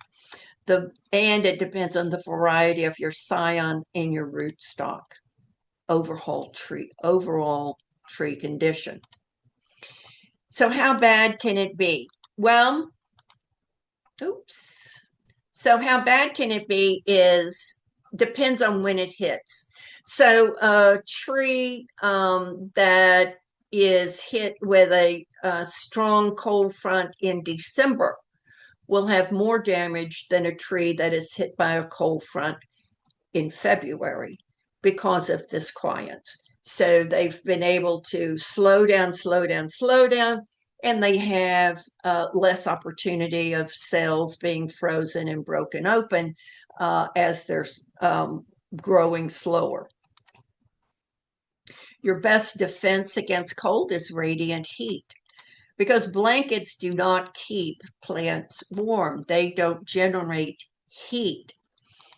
And it depends on the variety of your scion and your rootstock. Overall tree condition. So how bad can it be? Well, So how bad can it be depends on when it hits. So a tree that is hit with a strong cold front in December will have more damage than a tree that is hit by a cold front in February because of this quiescence. So they've been able to slow down, and they have less opportunity of cells being frozen and broken open as they're growing slower. Your best defense against cold is radiant heat, because blankets do not keep plants warm. They don't generate heat.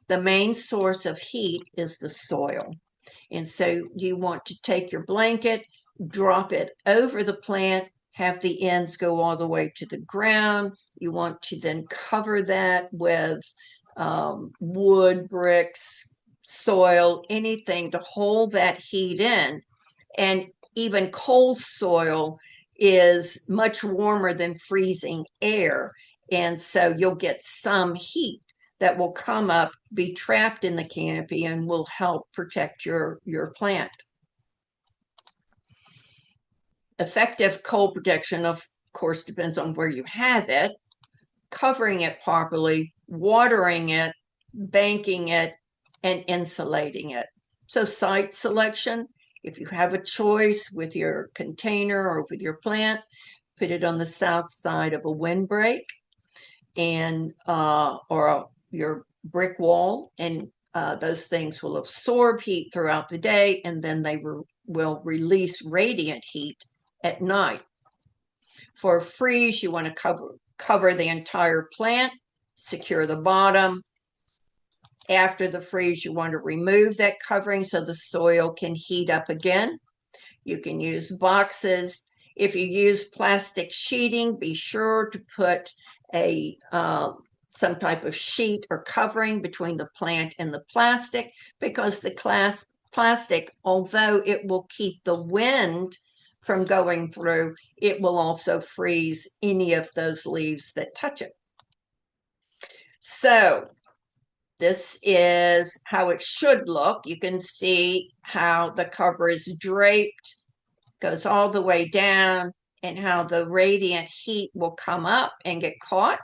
The main source of heat is the soil. And so you want to take your blanket, drop it over the plant, have the ends go all the way to the ground. You want to then cover that with wood, bricks, soil, anything to hold that heat in. And even cold soil is much warmer than freezing air. And so you'll get some heat that will come up, be trapped in the canopy, and will help protect your plant. Effective cold protection, of course, depends on where you have it, covering it properly, watering it, banking it, and insulating it. So site selection, if you have a choice with your container or with your plant, put it on the south side of a windbreak and or your brick wall, and those things will absorb heat throughout the day, and then they will release radiant heat at night. For a freeze, you want to cover the entire plant, secure the bottom. After the freeze, you want to remove that covering so the soil can heat up again. You can use boxes. If you use plastic sheeting, be sure to put some type of sheet or covering between the plant and the plastic, because the plastic, although it will keep the wind from going through, it will also freeze any of those leaves that touch it. So this is how it should look. You can see how the cover is draped, goes all the way down, and how the radiant heat will come up and get caught.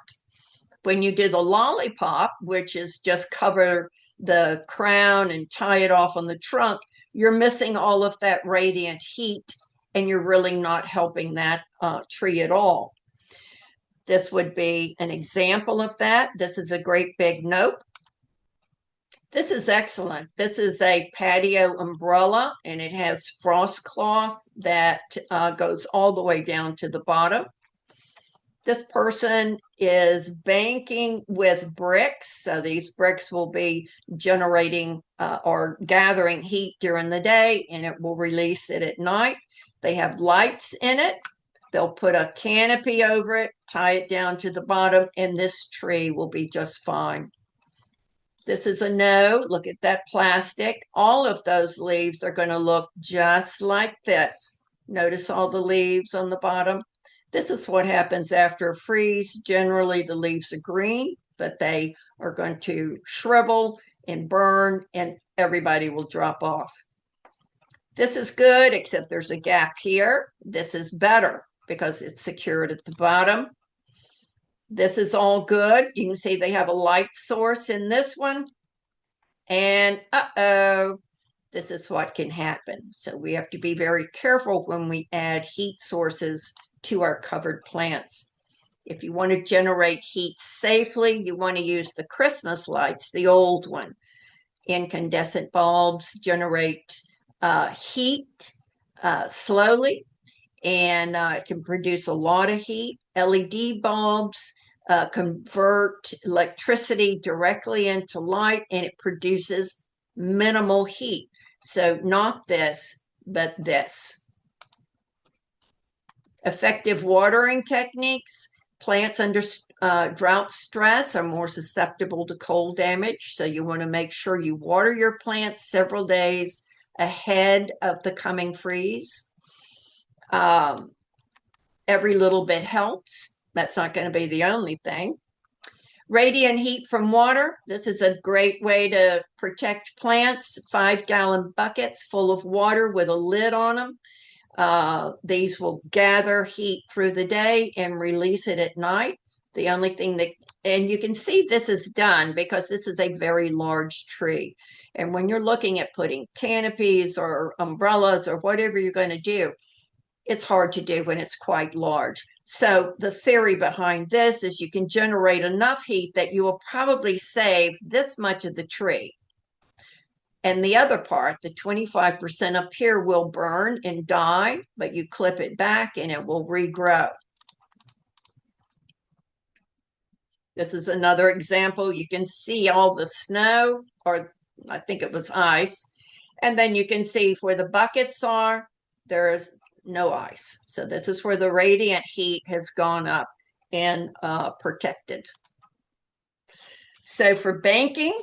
When you do the lollipop, which is just cover the crown and tie it off on the trunk, you're missing all of that radiant heat, and you're really not helping that tree at all. This would be an example of that. This is a great big nope. This is excellent. This is a patio umbrella, and it has frost cloth that goes all the way down to the bottom. This person is banking with bricks. So these bricks will be generating or gathering heat during the day, and it will release it at night. They have lights in it. They'll put a canopy over it, tie it down to the bottom, and this tree will be just fine. This is a no. Look at that plastic. All of those leaves are going to look just like this. Notice all the leaves on the bottom. This is what happens after a freeze. Generally, the leaves are green, but they are going to shrivel and burn, and everybody will drop off. This is good, except there's a gap here. This is better because it's secured at the bottom. This is all good. You can see they have a light source in this one. And this is what can happen. So we have to be very careful when we add heat sources to our covered plants. If you want to generate heat safely, you want to use the Christmas lights, the old one. Incandescent bulbs generate heat slowly, and it can produce a lot of heat. LED bulbs convert electricity directly into light, and it produces minimal heat. So not this, but this. Effective watering techniques. Plants under drought stress are more susceptible to cold damage. So you want to make sure you water your plants several days ahead of the coming freeze. Every little bit helps. That's not going to be the only thing. Radiant heat from water. This is a great way to protect plants. 5-gallon buckets full of water with a lid on them. These will gather heat through the day and release it at night. The only thing that, and you can see this is done because this is a very large tree. And when you're looking at putting canopies or umbrellas or whatever you're going to do, it's hard to do when it's quite large. So the theory behind this is you can generate enough heat that you will probably save this much of the tree. And the other part, the 25% up here, will burn and die, but you clip it back and it will regrow. This is another example. You can see all the snow, or I think it was ice. And then you can see where the buckets are, there's no ice. So this is where the radiant heat has gone up and protected. So for banking,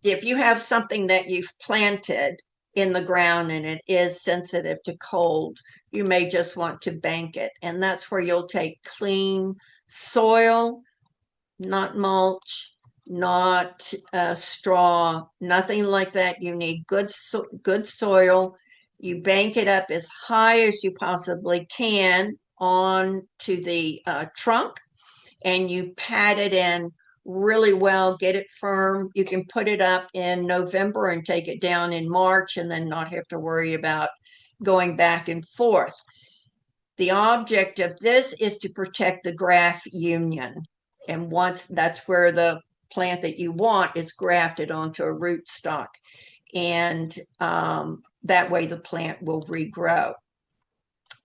if you have something that you've planted in the ground and it is sensitive to cold, you may just want to bank it. And that's where you'll take clean soil, not mulch, not straw, nothing like that. You need good soil. You bank it up as high as you possibly can onto the trunk, and you pat it in really well, get it firm. You can put it up in November and take it down in March and then not have to worry about going back and forth. The object of this is to protect the graft union. And once that's where the plant that you want is grafted onto a rootstock. And that way the plant will regrow.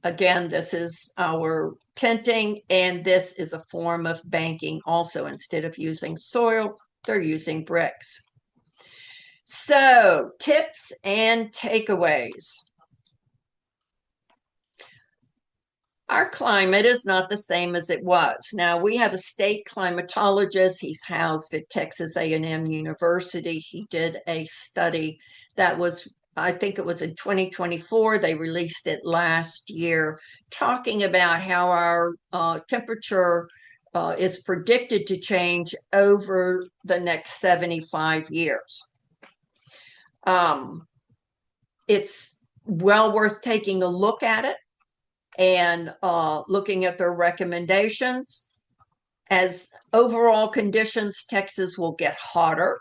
Again, this is our tenting, and this is a form of banking also. Instead of using soil, they're using bricks. So, tips and takeaways. Our climate is not the same as it was. Now, we have a state climatologist. He's housed at Texas A&M University. He did a study that was, I think it was in 2024. They released it last year, talking about how our temperature is predicted to change over the next 75 years. It's well worth taking a look at it and looking at their recommendations. As overall conditions, Texas will get hotter.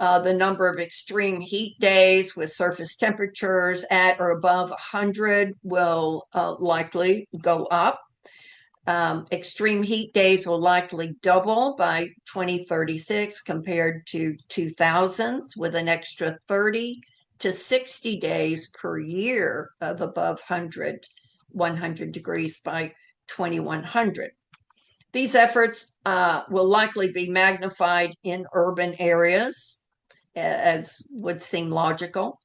The number of extreme heat days with surface temperatures at or above 100 will likely go up. Extreme heat days will likely double by 2036 compared to 2000s, with an extra 30 to 60 days per year of above 100 degrees by 2100. These efforts will likely be magnified in urban areas, as would seem logical.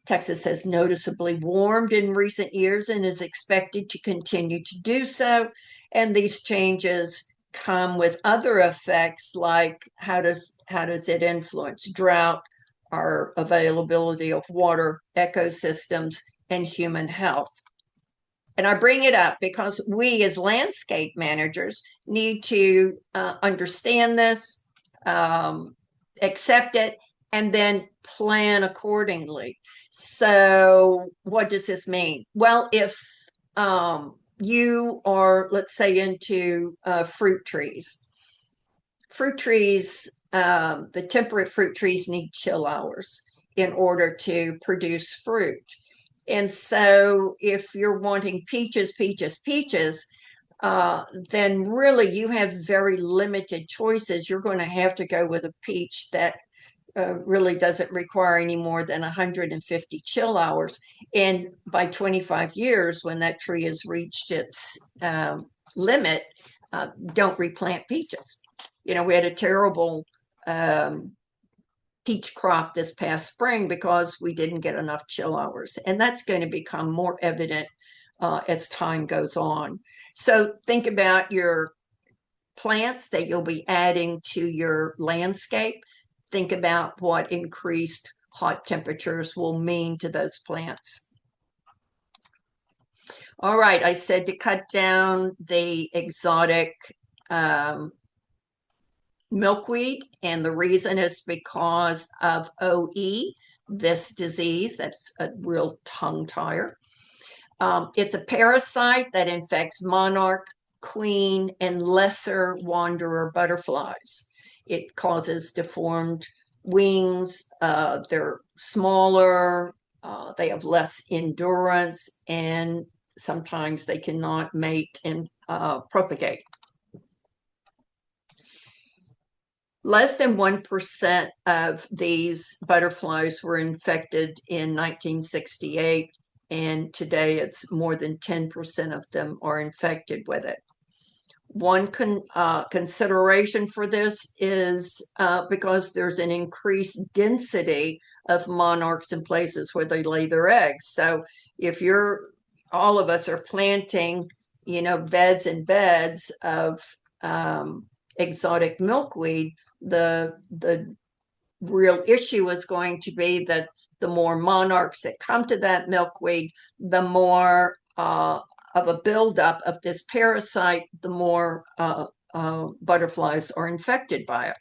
Texas has noticeably warmed in recent years and is expected to continue to do so. And these changes come with other effects, like how does it influence drought, our availability of water, ecosystems, and human health. And I bring it up because we as landscape managers need to understand this, accept it, and then plan accordingly. So what does this mean? Well, if you are, let's say, into fruit trees, the temperate fruit trees need chill hours in order to produce fruit. And so if you're wanting peaches, then really you have very limited choices. You're going to have to go with a peach that really doesn't require any more than 150 chill hours. And by 25 years, when that tree has reached its limit, don't replant peaches. We had a terrible peach crop this past spring because we didn't get enough chill hours. And that's going to become more evident as time goes on. So think about your plants that you'll be adding to your landscape. Think about what increased hot temperatures will mean to those plants. All right, I said to cut down the exotic milkweed, and the reason is because of OE, this disease. That's a real tongue tire. It's a parasite that infects monarch, queen, and lesser wanderer butterflies. It causes deformed wings. They're smaller. They have less endurance, and sometimes they cannot mate and propagate. Less than 1% of these butterflies were infected in 1968, and today it's more than 10% of them are infected with it. One consideration for this is because there's an increased density of monarchs in places where they lay their eggs. So if all of us are planting, beds and beds of exotic milkweed, the real issue is going to be that the more monarchs that come to that milkweed, the more of a buildup of this parasite, the more butterflies are infected by it.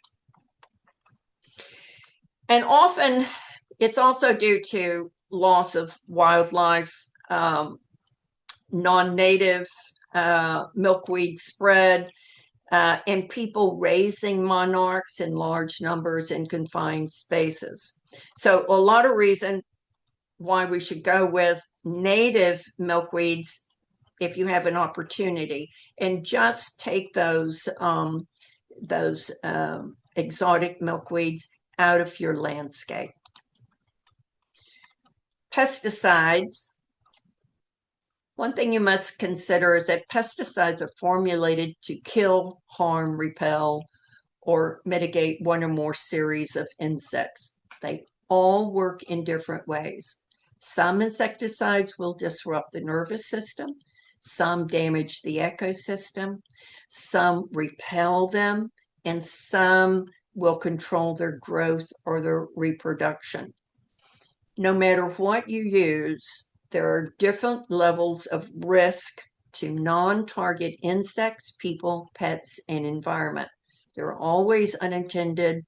And often it's also due to loss of wildlife, non-native milkweed spread, and people raising monarchs in large numbers in confined spaces. So a lot of reason why we should go with native milkweeds if you have an opportunity, and just take those exotic milkweeds out of your landscape. Pesticides. One thing you must consider is that pesticides are formulated to kill, harm, repel, or mitigate one or more series of insects. They all work in different ways. Some insecticides will disrupt the nervous system. Some damage the ecosystem. Some repel them, and some will control their growth or their reproduction. No matter what you use, there are different levels of risk to non-target insects, people, pets, and environment. There are always unintended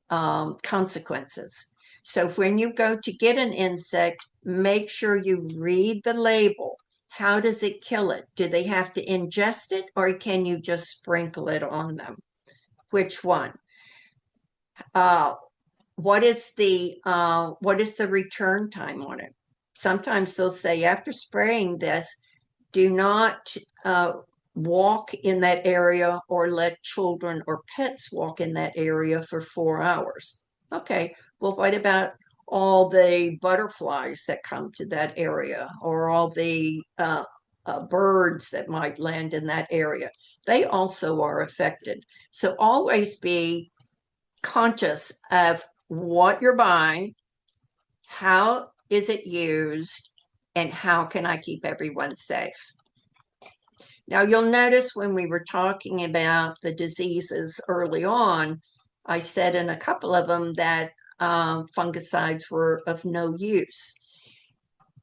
consequences. So when you go to get an insect, make sure you read the label. How does it kill it? Do they have to ingest it, or can you just sprinkle it on them? Which one? Uh, what is the return time on it? Sometimes they'll say after spraying this, do not walk in that area or let children or pets walk in that area for 4 hours. Okay, well, what about all the butterflies that come to that area or all the birds that might land in that area? They also are affected. So always be conscious of what you're buying, how is it used, and how can I keep everyone safe? Now, you'll notice when we were talking about the diseases early on, I said in a couple of them that fungicides were of no use.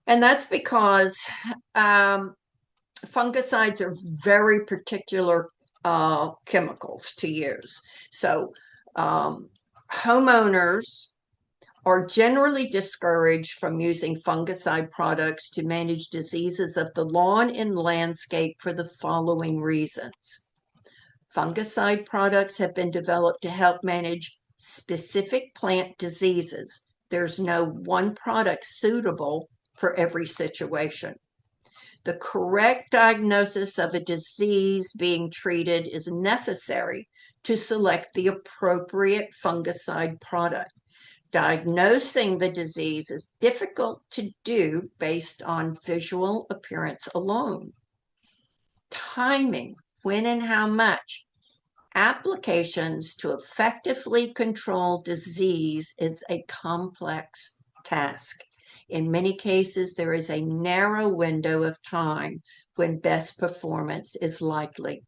And that's because fungicides are very particular chemicals to use. So homeowners are generally discouraged from using fungicide products to manage diseases of the lawn and landscape for the following reasons. Fungicide products have been developed to help manage specific plant diseases. There's no one product suitable for every situation. The correct diagnosis of a disease being treated is necessary to select the appropriate fungicide product. Diagnosing the disease is difficult to do based on visual appearance alone. Timing, when and how much, applications to effectively control disease is a complex task. In many cases, there is a narrow window of time when best performance is likely.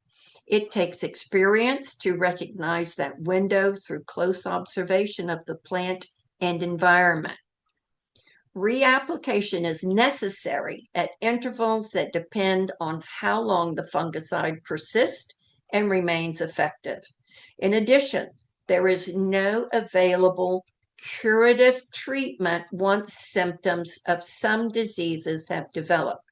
It takes experience to recognize that window through close observation of the plant and environment. Reapplication is necessary at intervals that depend on how long the fungicide persists and remains effective. In addition, there is no available curative treatment once symptoms of some diseases have developed.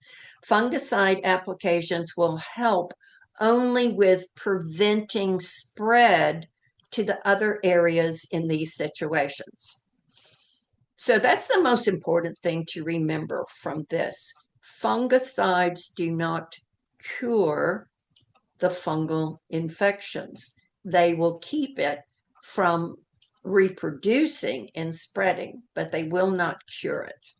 Fungicide applications will help only with preventing spread to the other areas in these situations. So that's the most important thing to remember from this. Fungicides do not cure the fungal infections. They will keep it from reproducing and spreading, but they will not cure it.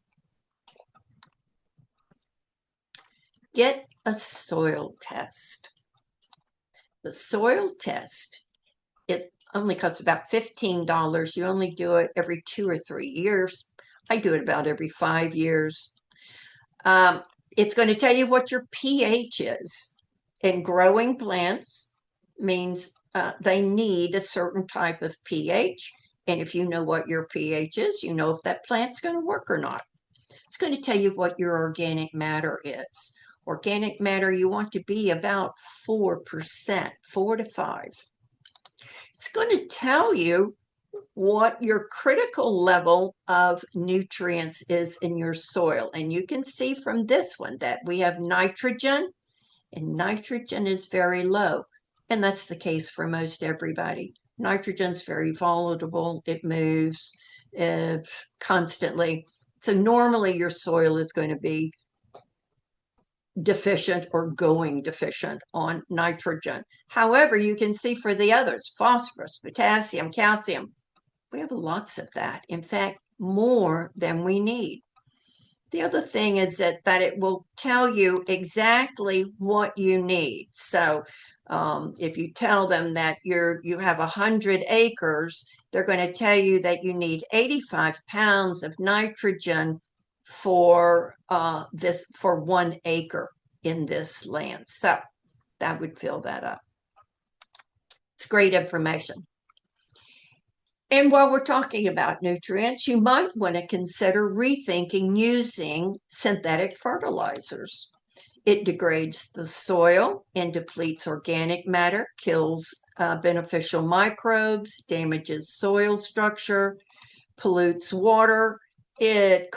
Get a soil test. The soil test, it only costs about $15. You only do it every 2 or 3 years. I do it about every 5 years. It's going to tell you what your pH is. And growing plants means they need a certain type of pH. And if you know what your pH is, you know if that plant's going to work or not. It's going to tell you what your organic matter is. Organic matter, you want to be about 4%, 4 to 5. It's going to tell you what your critical level of nutrients is in your soil. And you can see from this one that we have nitrogen, and nitrogen is very low. And that's the case for most everybody. Nitrogen's very volatile. It moves constantly. So normally your soil is going to be deficient or going deficient on nitrogen. However, you can see for the others, phosphorus, potassium, calcium, we have lots of that. In fact, more than we need. The other thing is that it will tell you exactly what you need. So if you tell them that you have 100 acres, they're going to tell you that you need 85 pounds of nitrogen for 1 acre in this land. So that would fill that up. It's great information. And while we're talking about nutrients, you might want to consider rethinking using synthetic fertilizers. It degrades the soil and depletes organic matter, kills beneficial microbes, damages soil structure, pollutes water. It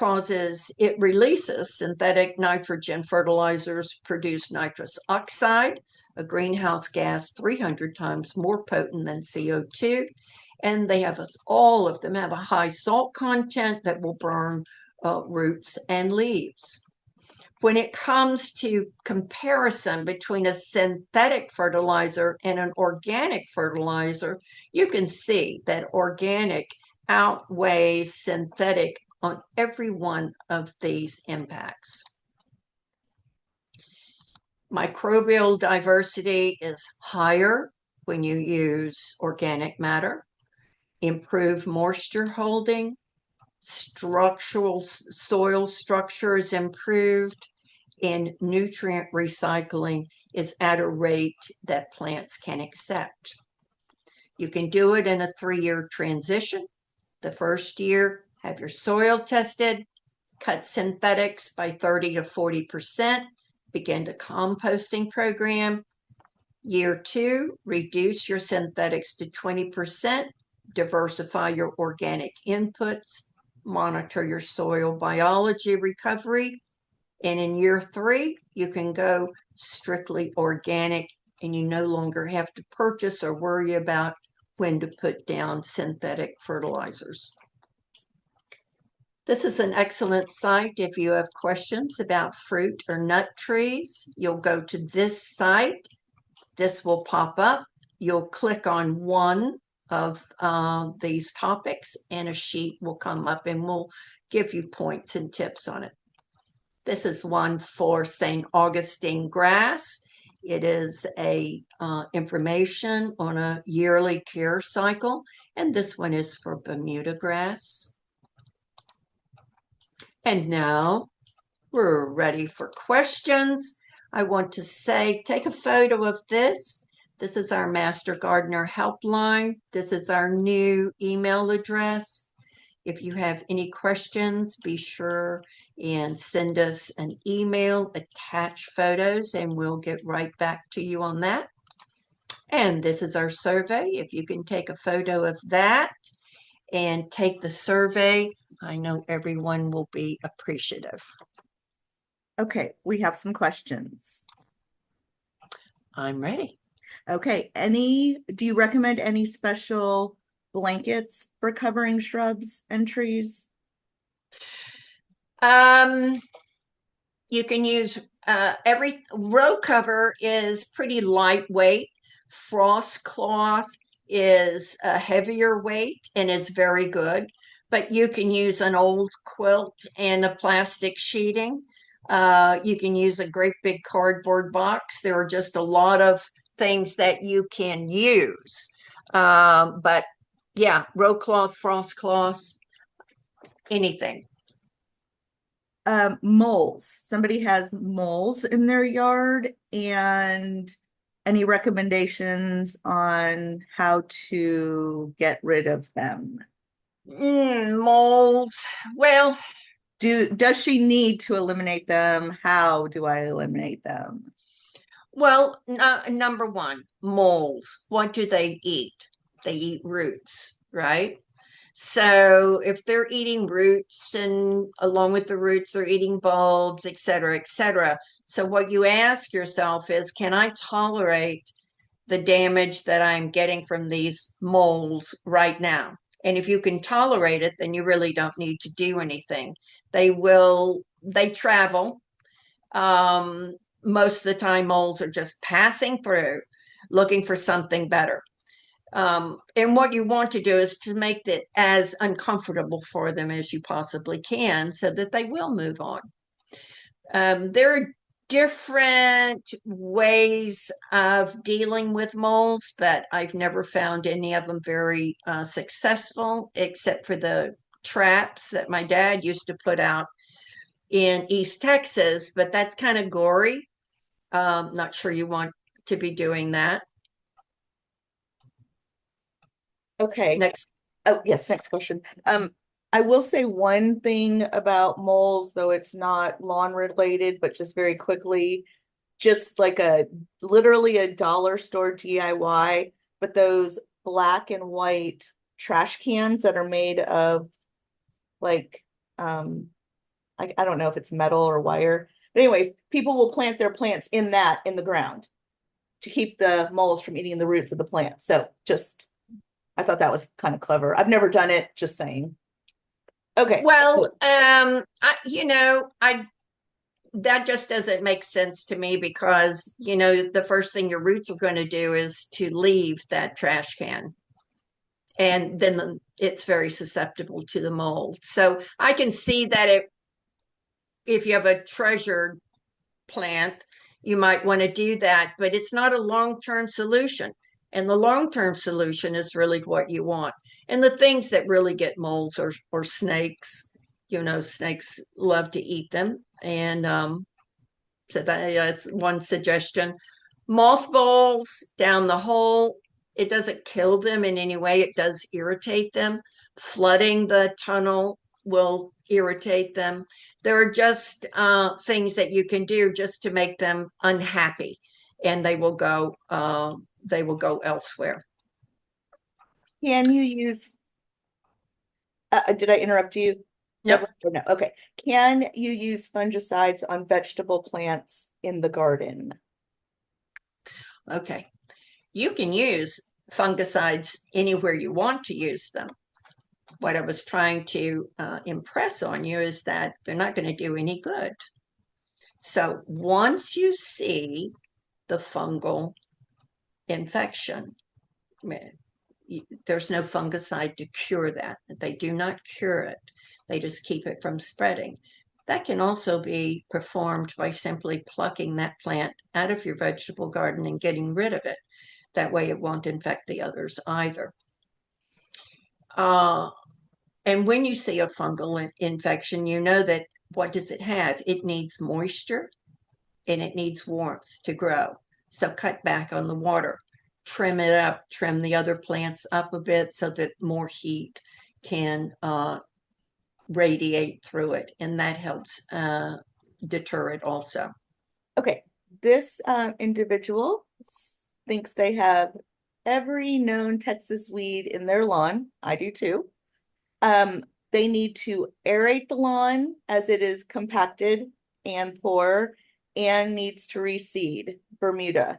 releases synthetic nitrogen fertilizers, produce nitrous oxide, a greenhouse gas 300 times more potent than CO2, and they have all of them have a high salt content that will burn roots and leaves. When it comes to comparison between a synthetic fertilizer and an organic fertilizer, you can see that organic outweighs synthetic on every one of these impacts. Microbial diversity is higher when you use organic matter. Improved moisture holding, structural soil structure is improved, and nutrient recycling is at a rate that plants can accept. You can do it in a 3-year transition. The first year, have your soil tested, cut synthetics by 30 to 40%, begin the composting program. Year 2, reduce your synthetics to 20%, diversify your organic inputs, monitor your soil biology recovery. And in year 3, you can go strictly organic, and you no longer have to purchase or worry about when to put down synthetic fertilizers. This is an excellent site. If you have questions about fruit or nut trees, you'll go to this site. This will pop up. You'll click on one of these topics, and a sheet will come up, and we'll give you points and tips on it. This is one for St. Augustine grass. It is a information on a yearly care cycle, and this one is for Bermuda grass. And now we're ready for questions. I want to say, take a photo of this. This is our Master Gardener helpline. This is our new email address. If you have any questions, be sure and send us an email, attach photos, and we'll get right back to you on that. And this is our survey. If you can take a photo of that and take the survey, I know everyone will be appreciative. Okay, we have some questions. I'm ready. Okay, do you recommend any special blankets for covering shrubs and trees? You can use every row cover is pretty lightweight. Frost cloth is a heavier weight and is very good, but you can use an old quilt and a plastic sheeting. You can use a great big cardboard box. There are just a lot of things that you can use. But yeah, row cloth, frost cloth, anything. Moles. Somebody has moles in their yard, and any recommendations on how to get rid of them? Moles. Well, does she need to eliminate them? How do I eliminate them? Well, number one, moles. What do they eat? They eat roots, right? So if they're eating roots, and along with the roots, they're eating bulbs, et cetera, et cetera. So what you ask yourself is, can I tolerate the damage that I'm getting from these moles right now? And if you can tolerate it, then you really don't need to do anything. They travel. Most of the time, moles are just passing through looking for something better. And what you want to do is to make it as uncomfortable for them as you possibly can so that they will move on. There are different ways of dealing with moles, but I've never found any of them very successful, except for the traps that my dad used to put out in East Texas, but that's kind of gory. Not sure you want to be doing that. Okay. Next. Oh, yes, next question. I will say one thing about moles, though it's not lawn related, but just very quickly, just like literally a dollar store DIY, but those black and white trash cans that are made of like, I don't know if it's metal or wire, but anyways, people will plant their plants in the ground to keep the moles from eating the roots of the plant. So just I thought that was kind of clever. I've never done it, just saying. Okay. Well, I that just doesn't make sense to me because, the first thing your roots are going to do is to leave that trash can. And then it's very susceptible to the mold. So I can see that if you have a treasured plant, you might want to do that, but it's not a long-term solution. And the long-term solution is really what you want. And the things that really get molds or snakes. Snakes love to eat them. And so that's one suggestion. Mothballs down the hole, it doesn't kill them in any way. It does irritate them. Flooding the tunnel will irritate them. There are just things that you can do just to make them unhappy, and they will go elsewhere. Can you use, did I interrupt you? Yep. Deborah? No, okay. Can you use fungicides on vegetable plants in the garden? Okay. You can use fungicides anywhere you want to use them. What I was trying to impress on you is that they're not going to do any good. So once you see the fungal infection, there's no fungicide to cure that. They do not cure it. They just keep it from spreading. That can also be performed by simply plucking that plant out of your vegetable garden and getting rid of it. That way it won't infect the others either. And when you see a fungal infection, you know that what does it have? It needs moisture and it needs warmth to grow. So cut back on the water, trim it up, trim the other plants up a bit so that more heat can radiate through it. And that helps deter it also. Okay, this individual thinks they have every known Texas weed in their lawn. I do too. They need to aerate the lawn as it is compacted and poor and needs to reseed Bermuda.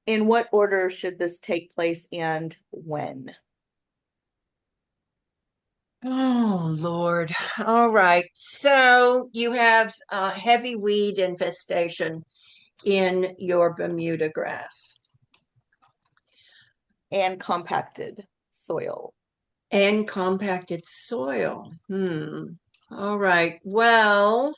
In what order should this take place and when? Oh, Lord. All right. So you have heavy weed infestation in your Bermuda grass. And compacted soil. And compacted soil. All right. Well,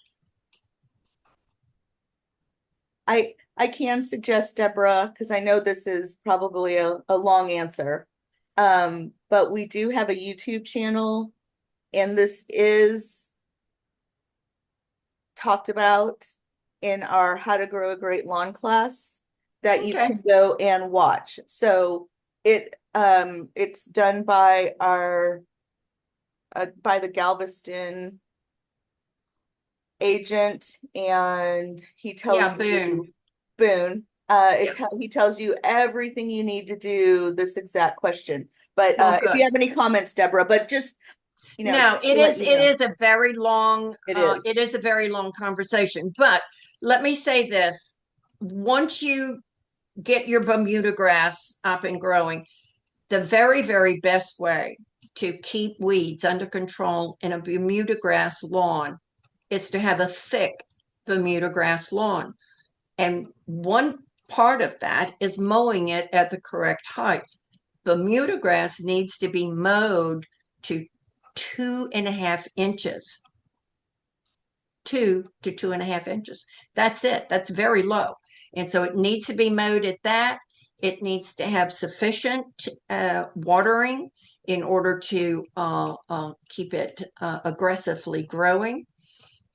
I can suggest, Deborah, because I know this is probably a long answer. But we do have a YouTube channel, and this is talked about in our How to Grow a Great Lawn class that you okay. can go and watch. So it's done by our by the Galveston agent, and he tells Yeah, you Boone. Boone. He tells you everything you need to do this exact question. But Well, if good. you have any comments, Deborah, but just No, to let you it know. is a very long It is. it is a very long conversation. But let me say this. Once you get your Bermuda grass up and growing, the very, very best way to keep weeds under control in a Bermuda grass lawn is to have a thick Bermuda grass lawn. And one part of that is mowing it at the correct height. Bermuda grass needs to be mowed to 2.5 inches. 2 to 2.5 inches. That's it. That's very low. And so it needs to be mowed at that. It needs to have sufficient watering in order to keep it aggressively growing.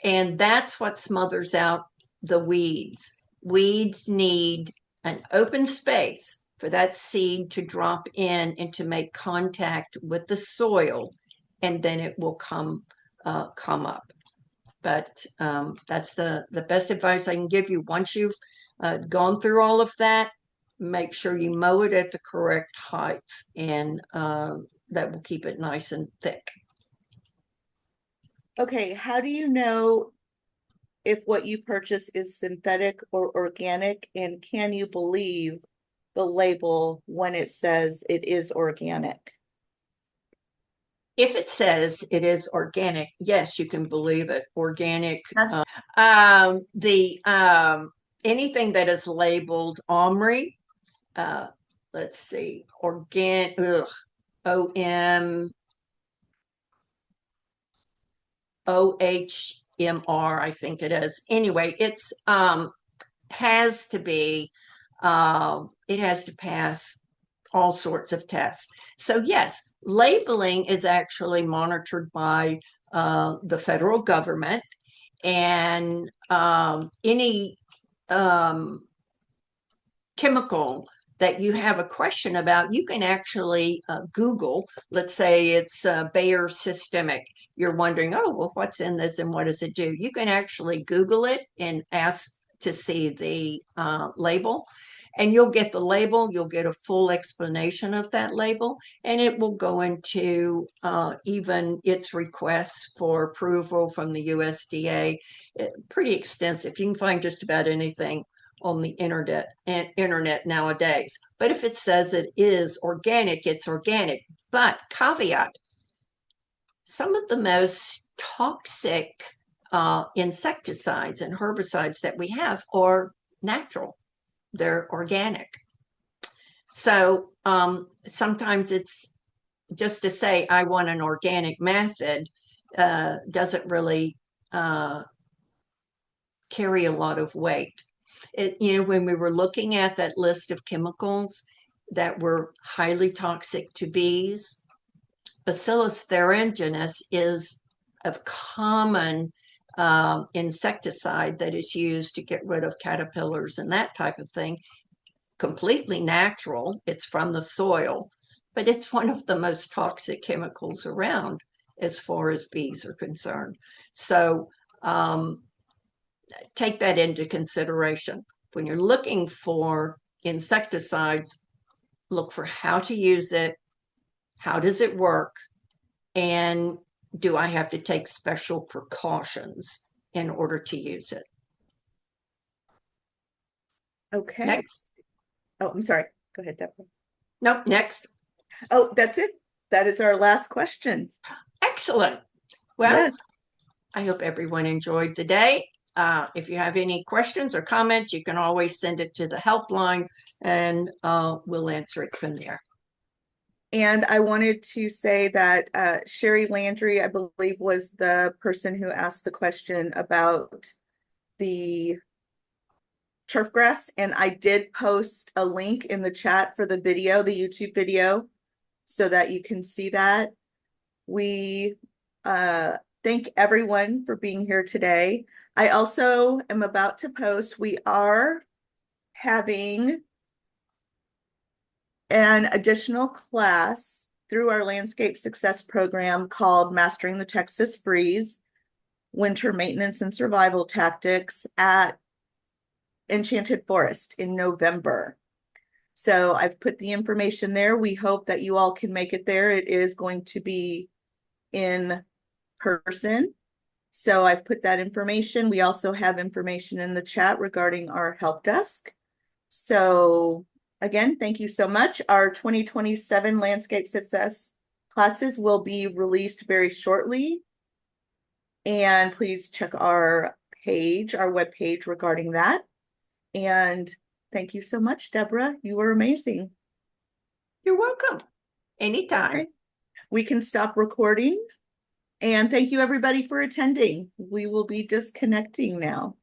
And that's what smothers out the weeds. Weeds need an open space for that seed to drop in and to make contact with the soil, and then it will come up. But that's the best advice I can give you. Once you've gone through all of that, make sure you mow it at the correct height, and that will keep it nice and thick. Okay, how do you know if what you purchase is synthetic or organic, and can you believe the label when it says it is organic? If it says it is organic, yes, you can believe it. Organic. That's The anything that is labeled OMRI, let's see, OM OHMR, I think it is. Anyway, it's has to be it has to pass all sorts of tests. So yes, labeling is actually monitored by the federal government, and any chemical that you have a question about, you can actually Google. Let's say it's Bayer Systemic. You're wondering, oh, well, what's in this and what does it do? You can actually Google it and ask to see the label, and you'll get the label. You'll get a full explanation of that label, and it will go into even its requests for approval from the USDA. Pretty extensive. You can find just about anything on the internet nowadays. But if it says it is organic, it's organic. But caveat, some of the most toxic insecticides and herbicides that we have are natural. They're organic. So sometimes it's just to say I want an organic method doesn't really carry a lot of weight. When we were looking at that list of chemicals that were highly toxic to bees, Bacillus thuringiensis is a common insecticide that is used to get rid of caterpillars and that type of thing. Completely natural. It's from the soil, but it's one of the most toxic chemicals around as far as bees are concerned. So take that into consideration. When you're looking for insecticides, look for how to use it, how does it work, and do I have to take special precautions in order to use it? okay. Next. Oh, I'm sorry. Go ahead, Deborah. Nope, next. Oh, that's it. That is our last question. Excellent. Well, Yes. I hope everyone enjoyed the day. If you have any questions or comments, you can always send it to the helpline, and we'll answer it from there. And I wanted to say that Sherry Landry, I believe, was the person who asked the question about the turf grass. And I did post a link in the chat for the video, the YouTube video, so that you can see that. We thank everyone for being here today. I also am about to post, we are having an additional class through our landscape success program called Mastering the Texas Freeze, Winter Maintenance and Survival Tactics at Enchanted Forest in November. So I've put the information there. We hope that you all can make it there. It is going to be in person. So I've put that information. We also have information in the chat regarding our help desk. So again, thank you so much. Our 2027 landscape success classes will be released very shortly. And please check our page, our webpage regarding that. And thank you so much, Deborah. You were amazing. You're welcome. Anytime. Okay. We can stop recording. And thank you everybody for attending. We will be disconnecting now.